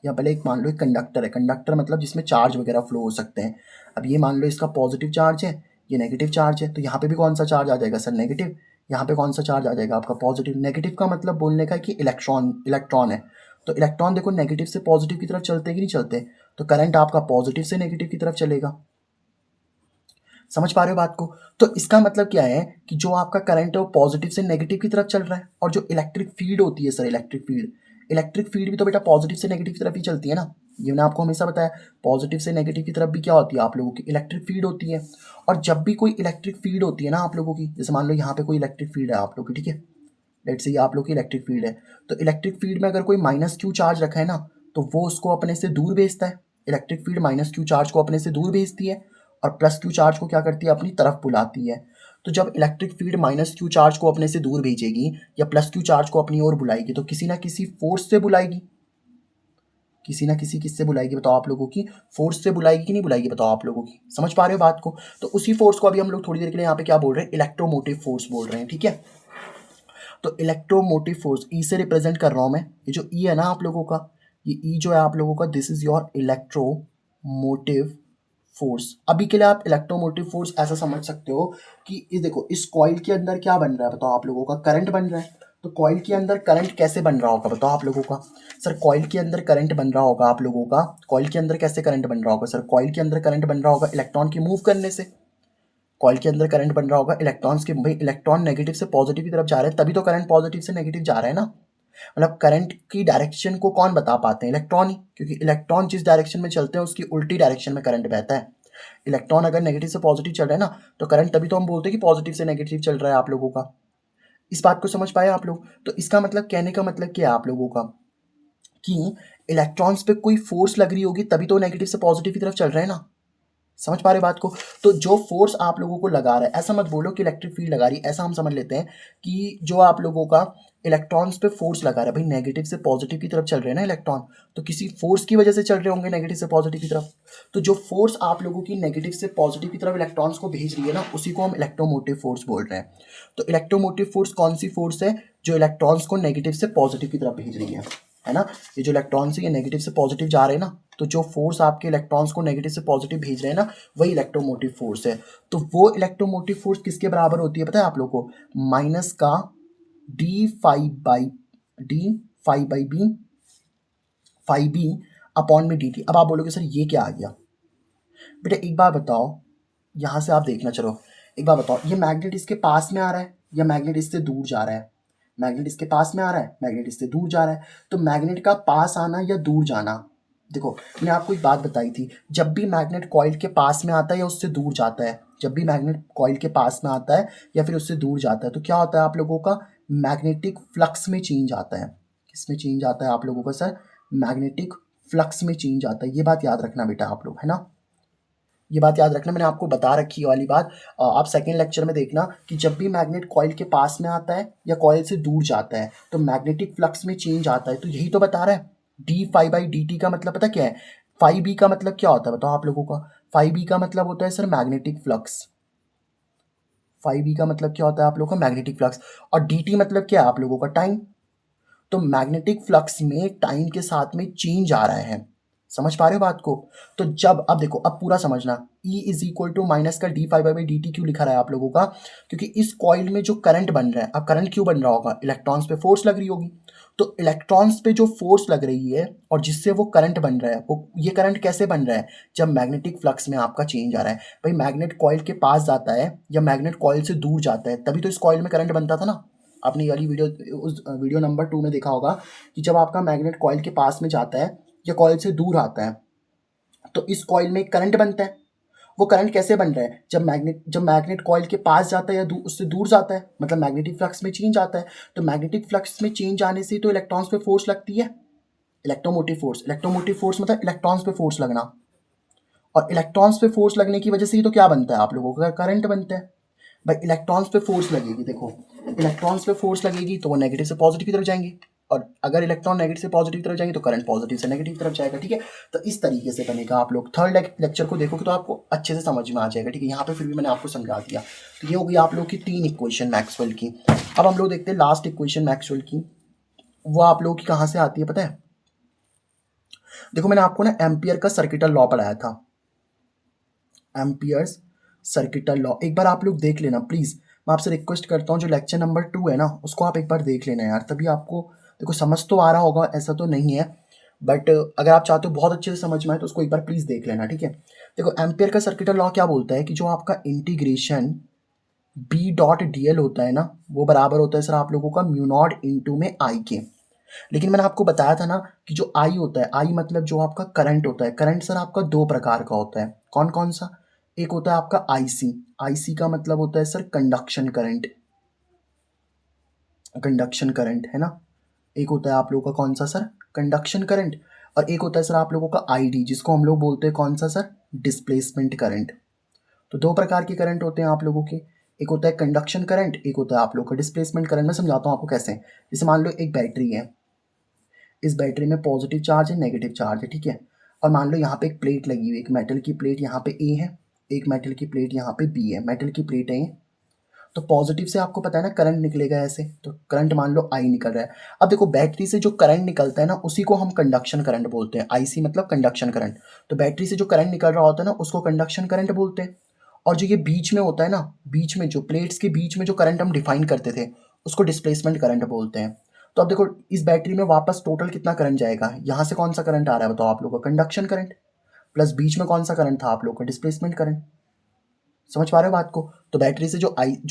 या पहले एक मान लो एक कंडक्टर है, कंडक्टर मतलब जिसमें चार्ज वगैरह फ्लो हो सकते हैं। अब ये मान लो इसका पॉजिटिव चार्ज है, ये नेगेटिव चार्ज है, तो यहाँ पे भी कौन सा चार्ज आ जाएगा सर, नेगेटिव। यहाँ पे कौन सा चार्ज आ जाएगा आपका, पॉजिटिव। नेगेटिव का मतलब बोलने का कि इलेक्ट्रॉन इलेक्ट्रॉन है, तो इलेक्ट्रॉन देखो नेगेटिव से पॉजिटिव की तरफ चलते कि नहीं चलते, तो करंट आपका पॉजिटिव से नेगेटिव की तरफ चलेगा। समझ पा रहे हो बात को। तो इसका मतलब क्या है कि जो आपका करंट है वो पॉजिटिव से नेगेटिव की तरफ चल रहा है, और जो इलेक्ट्रिक फील्ड होती है सर, इलेक्ट्रिक फील्ड भी तो बेटा पॉजिटिव से नेगेटिव की तरफ ही चलती है ना। ये मैंने आपको हमेशा बताया, पॉजिटिव से नेगेटिव की तरफ भी क्या होती है आप लोगों की, इलेक्ट्रिक फील्ड होती है। और जब भी कोई इलेक्ट्रिक फील्ड होती है ना आप लोगों की, जैसे मान लो यहाँ पे कोई इलेक्ट्रिक फील्ड है आप लोग की, ठीक है, लेट्स से ये आप लोग की इलेक्ट्रिक फील्ड है, तो इलेक्ट्रिक फील्ड में अगर कोई माइनस क्यू चार्ज रखा है ना, तो वो उसको अपने से दूर भेजता है। Electric field minus Q charge को अपने से दूर भेजती है, और प्लस क्यू चार्ज को क्या करती है, अपनी तरफ बुलाती है। तो जब electric field minus Q charge को अपने से दूर भेजेगी या प्लस क्यू चार्ज को अपनी ओर बुलाएगी, तो किसी ना किसी फोर्स से बुलाएगी, किसी ना किसी किससे बुलाएगी बताओ आप लोगों की, फोर्स से बुलाएगी कि नहीं बुलाएगी बताओ आप लोगों की। समझ पा रहे हो बात को। तो उसी फोर्स को अभी हम लोग थोड़ी देर के लिए यहाँ पे क्या बोल रहे हैं, इलेक्ट्रोमोटिव फोर्स बोल रहे हैं, ठीक है। तो इलेक्ट्रोमोटिव फोर्स ई से रिप्रेजेंट कर रहा हूं मैं, ये जो ई है ना आप लोगों का, ये ई जो है आप लोगों का, this is your electromotive force. अभी के लिए आप इलेक्ट्रोमोटिव फोर्स ऐसा समझ सकते हो कि ये देखो, इस कॉइल के अंदर क्या बन रहा है बताओ आप लोगों का, करंट बन रहा है। तो कॉइल के अंदर करंट कैसे बन रहा होगा बताओ आप लोगों का, सर कॉइल के अंदर करंट बन रहा होगा आप लोगों का, कॉइल के अंदर कैसे करंट बन रहा होगा सर, कॉइल के अंदर करंट बन रहा होगा इलेक्ट्रॉन की मूव करने से। कॉइल के अंदर करंट बन रहा होगा इलेक्ट्रॉन्स के, भाई इलेक्ट्रॉन नेगेटिव से पॉजिटिव की तरफ जा रहे हैं, तभी तो करंट पॉजिटिव से नेगेटिव जा रहा है ना। मतलब करंट की डायरेक्शन को कौन बता पाते हैं, इलेक्ट्रॉन ही, क्योंकि इलेक्ट्रॉन जिस डायरेक्शन में चलते हैं उसकी उल्टी डायरेक्शन में करंट बहता है। इलेक्ट्रॉन अगर नेगेटिव से पॉजिटिव चल रहा है ना, तो करंट तभी तो हम बोलते हैं कि पॉजिटिव से नेगेटिव चल रहा है आप लोगों का। इस बात को समझ पाए आप लोग। तो इसका मतलब, कहने का मतलब क्या है आप लोगों का, कि इलेक्ट्रॉन्स पे कोई फोर्स लग रही होगी तभी तो नेगेटिव से पॉजिटिव की तरफ चल रहे हैं ना। समझ पा रहे बात को। तो जो फोर्स आप लोगों को लगा रहा है, ऐसा मत बोलो कि इलेक्ट्रिक फील्ड लगा रही है, ऐसा हम समझ लेते हैं कि जो आप लोगों का इलेक्ट्रॉन्स पे फोर्स लगा रहा है, भाई नेगेटिव से पॉजिटिव की तरफ चल रहे हैं ना इलेक्ट्रॉन, तो किसी फोर्स की वजह से चल रहे होंगे नेगेटिव से पॉजिटिव की तरफ। तो जो फोर्स आप लोगों की नेगेटिव से पॉजिटिव की तरफ इलेक्ट्रॉन्स को भेज रही है ना, उसी को हम इलेक्ट्रोमोटिव फोर्स बोल रहे हैं। तो इलेक्ट्रोमोटिव फोर्स कौन सी फोर्स है, जो इलेक्ट्रॉन्स को नेगेटिव से पॉजिटिव की तरफ भेज रही है ना। ये जो इलेक्ट्रॉन्स है ये नेगेटिव से पॉजिटिव जा रहे हैं ना, तो जो फोर्स आपके इलेक्ट्रॉन्स को नेगेटिव से पॉजिटिव भेज रहे हैं ना, वही इलेक्ट्रोमोटिव फोर्स है। तो वो इलेक्ट्रोमोटिव फोर्स किसके बराबर होती है पता है आप लोगों को, माइनस का D phi by B upon में डी टी। अब आप बोलोगे सर ये क्या आ गया, बेटा एक बार बताओ, यहां से आप देखना, चलो एक बार बताओ, ये मैग्नेट इसके पास में आ रहा है या मैग्नेट इससे दूर जा रहा है, मैग्नेट इसके पास में आ रहा है, मैग्नेट इससे दूर जा रहा है। तो मैग्नेट का पास आना या दूर जाना, देखो मैंने आपको एक बात बताई थी, जब भी मैग्नेट कॉइल के पास में आता है या उससे दूर जाता है, जब भी मैग्नेट कॉइल के पास में आता है या फिर उससे दूर जाता है, तो क्या होता है आप लोगों का, मैग्नेटिक फ्लक्स में चेंज आता है। किस में चेंज आता है आप लोगों का सर, मैग्नेटिक फ्लक्स में चेंज आता है। ये बात याद रखना बेटा आप लोग, है ना, ये बात याद रखना, मैंने आपको बता रखी है वाली बात। आप सेकेंड लेक्चर में देखना कि जब भी मैग्नेट कॉइल के पास में आता है या कॉइल से दूर जाता है तो मैग्नेटिक फ्लक्स में चेंज आता है। तो यही तो बता रहा है। D phi by D T का मतलब पता क्या है, फाइव बी का मतलब क्या होता है बताओ आप लोगों का, फाइव बी का मतलब होता है sir magnetic flux. Phi B का मतलब क्या होता है आप लोगों का, मैग्नेटिक फ्लक्स। और डी टी मतलब क्या है आप लोगों का, टाइम। तो मैग्नेटिक फ्लक्स में टाइम के साथ में चेंज आ रहा है। समझ पा रहे हो बात को। तो जब, अब देखो अब पूरा समझना, E is equal to minus का D phi by D T क्यों लिखा रहा है आप लोगों का, क्योंकि इस कॉइल में जो करंट बन रहा है, अब करंट क्यों बन रहा होगा, इलेक्ट्रॉन्स पे फोर्स लग रही होगी। तो इलेक्ट्रॉन्स पे जो फोर्स लग रही है और जिससे वो करंट बन रहा है, वो ये करंट कैसे बन रहा है, जब मैग्नेटिक फ्लक्स में आपका चेंज आ रहा है। भाई मैग्नेट कॉइल के पास जाता है या मैग्नेट कॉइल से दूर जाता है, तभी तो इस कॉइल में करंट बनता था ना। आपने ये वाली वीडियो, उस वीडियो नंबर 2 में देखा होगा कि जब आपका मैग्नेट कॉइल के पास में जाता है या कॉइल से दूर आता है, तो इस कॉइल में एक करंट बनता है। वो करंट कैसे बन रहा है, जब मैग्नेट कॉइल के पास जाता है या उससे दूर जाता है, मतलब मैग्नेटिक फ्लक्स में चेंज आता है। तो मैग्नेटिक फ्लक्स में चेंज आने से तो इलेक्ट्रॉन्स पे फोर्स लगती है, इलेक्ट्रोमोटिव फोर्स। इलेक्ट्रोमोटिव फोर्स मतलब इलेक्ट्रॉन्स पे फोर्स लगना, और इलेक्ट्रॉन्स पे फोर्स लगने की वजह से ही तो क्या बनता है आप लोगों का, करंट बनता है। भाई इलेक्ट्रॉन्स पे फोर्स लगेगी, देखो इलेक्ट्रॉन्स पे फोर्स लगेगी तो वो नेगेटिव से पॉजिटिव की तरफ जाएंगे। और अगर इलेक्ट्रॉन नेगेटिव से पॉजिटिव तरफ जाएंगे तो करंट पॉजिटिव से नेगेटिव तरफ जाएगा, ठीक है। तो इस तरीके से बनेगा। आप लोग थर्ड लेक्चर को देखोगे तो आपको अच्छे से समझ में आ जाएगा, ठीक है। यहाँ पे फिर भी मैंने आपको समझा दिया। तो ये हो गई आप लोग की 3 इक्वेशन मैक्सवेल की। अब हम लोग देखते हैं लास्ट इक्वेशन मैक्सवेल की, वो आप लोगों की कहाँ से आती है पता है? देखो मैंने आपको ना एम्पियर का सर्किटल लॉ पढ़ाया था, एम्पियर्स सर्किटल लॉ, एक बार आप लोग देख लेना प्लीज़। मैं आपसे रिक्वेस्ट करता हूँ जो लेक्चर नंबर 2 है ना उसको आप एक बार देख लेना यार, तभी आपको देखो समझ तो आ रहा होगा, ऐसा तो नहीं है, बट अगर आप चाहते हो बहुत अच्छे से समझ में आए तो उसको एक बार प्लीज़ देख लेना, ठीक है। देखो एम्पियर का सर्किटल लॉ क्या बोलता है कि जो आपका integration B dot D l होता है ना वो बराबर होता है सर आप लोगों का म्यू नॉट इंटू में आई के। लेकिन मैंने आपको बताया था ना कि जो आई होता है, आई मतलब जो आपका करंट होता है, करंट सर आपका 2 प्रकार का होता है। कौन कौन सा? एक होता है आपका आईसी, आईसी का मतलब होता है sir conduction current, conduction current है ना। एक होता है आप लोगों का कौन सा सर? Conduction current. और एक होता है सर आप लोगों का आईडी, जिसको हम लोग बोलते हैं कौन सा सर? Displacement current. तो 2 प्रकार के करंट होते हैं आप लोगों के, एक होता है कंडक्शन करंट, एक होता है आप लोग का डिस्प्लेसमेंट करंट। मैं समझाता हूँ आपको कैसे। जैसे मान लो एक बैटरी है, इस बैटरी में पॉजिटिव चार्ज है, नेगेटिव चार्ज है, ठीक है। और मान लो यहाँ पे एक प्लेट लगी हुई, एक मेटल की प्लेट यहाँ पे ए है, एक मेटल की प्लेट यहाँ पे बी है, मेटल की प्लेट है ये। तो पॉजिटिव से आपको पता है ना करंट निकलेगा ऐसे, तो करंट मान लो आई निकल रहा है। अब देखो बैटरी से जो करंट निकलता है ना उसी को हम कंडक्शन करंट बोलते हैं, आईसी मतलब कंडक्शन करंट। तो बैटरी से जो करंट निकल रहा होता है ना उसको कंडक्शन करंट बोलते हैं। और जो ये बीच में होता है ना, बीच में जो प्लेट्स के बीच में जो करंट हम डिफाइन करते थे उसको डिस्प्लेसमेंट करंट बोलते हैं। तो अब देखो इस बैटरी में वापस टोटल कितना करंट जाएगा, यहाँ से कौन सा करंट आ रहा है बताओ आप लोग का? Conduction current. प्लस बीच में कौन सा करंट था आप लोग का? Displacement current. समझ पा रहे हो बात को? तो बैटरी से जो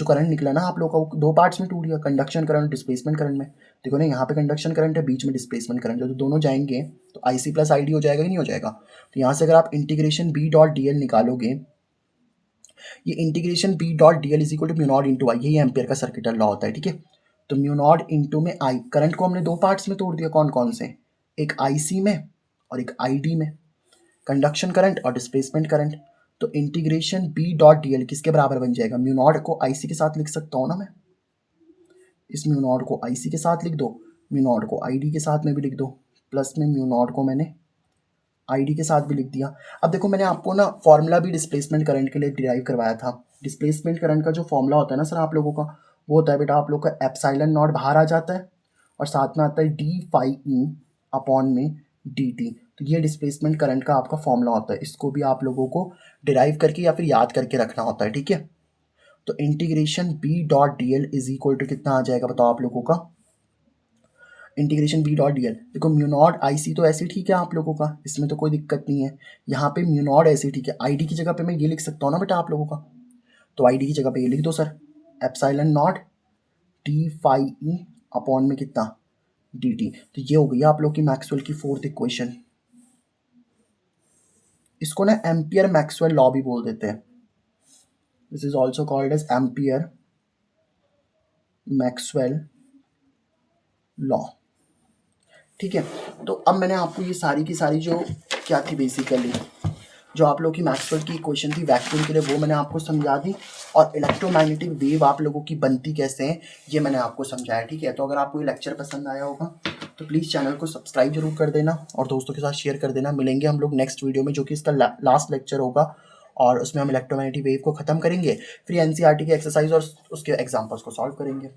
करंट निकला ना आप लोग का वो 2 पार्ट्स में टूट गया, कंडक्शन करंट डिस्प्लेसमेंट करंट में। देखो ना यहाँ पे कंडक्शन करंट है, बीच में डिस्प्लेसमेंट करंट है, तो दोनों जाएंगे तो आईसी प्लस आईडी हो जाएगा कि नहीं हो जाएगा? तो यहाँ से अगर आप integration B dot D L निकालोगे, ये integration B dot D L is equal to mu not into I, यही एम्पियर का सर्किटल लॉ होता है, ठीक है। तो म्यू नॉट इंटू में आई, करंट को हमने 2 पार्ट्स में तोड़ दिया, कौन कौन से? एक आईसी में और एक आईडी में, कंडक्शन करंट और डिस्प्लेसमेंट करंट। तो integration B dot D l किसके बराबर बन जाएगा? म्यू नॉट को आईसी के साथ लिख सकता हूँ ना मैं, इस म्यू नॉट को आईसी के साथ लिख दो, म्यू नॉट को आईडी के साथ में भी लिख दो, प्लस में म्यू नॉट को मैंने आईडी के साथ भी लिख दिया। अब देखो मैंने आपको ना फॉर्मूला भी डिस्प्लेसमेंट करंट के लिए डिराइव करवाया था। डिस्प्लेसमेंट करंट का जो फॉर्मूला होता है ना सर आप लोगों का, वो होता है बेटा आप लोग का एप्सिलॉन नॉट बाहर आ जाता है और साथ में आता है डी फाई ई अपॉन में डी टी। तो ये डिस्प्लेसमेंट करंट का आपका फॉर्मूला होता है, इसको भी आप लोगों को डिराइव करके या फिर याद करके रखना होता है, ठीक है। तो integration B dot D L is equal to कितना आ जाएगा बताओ आप लोगों का? Integration B dot D l, देखो म्यू नॉट आई सी तो ऐसे ठीक है आप लोगों का, इसमें तो कोई दिक्कत नहीं है। यहाँ पे म्यू नॉट ऐसे ठीक है, आई डी की जगह पे मैं ये लिख सकता हूँ ना बेटा आप लोगों का, तो आई डी की जगह पे ये लिख दो sir, epsilon naught t phi E upon में कितना? D t. तो ये हो गई आप लोग की मैक्सवेल की 4th इक्वेशन। इसको ना एम्पियर मैक्सवेल लॉ भी बोल देते हैं, this is also called as Ampere Maxwell law, ठीक है। तो अब मैंने आपको ये सारी की सारी जो क्या थी बेसिकली, जो आप लोगों की मैक्सवेल की इक्वेशन थी वैक्यूम के लिए, वो मैंने आपको समझा दी। और इलेक्ट्रोमैग्नेटिक वेव आप लोगों की बनती कैसे हैं ये मैंने आपको समझाया, ठीक है। तो अगर आपको ये लेक्चर पसंद आया होगा तो प्लीज़ चैनल को सब्सक्राइब जरूर कर देना और दोस्तों के साथ शेयर कर देना। मिलेंगे हम लोग नेक्स्ट वीडियो में जो कि इसका लास्ट लेक्चर होगा और उसमें हम इलेक्ट्रोमैग्नेटिक वेव को ख़त्म करेंगे, फिर एनसीईआरटी के एक्सरसाइज और उसके एग्जाम्पल्स को सॉल्व करेंगे।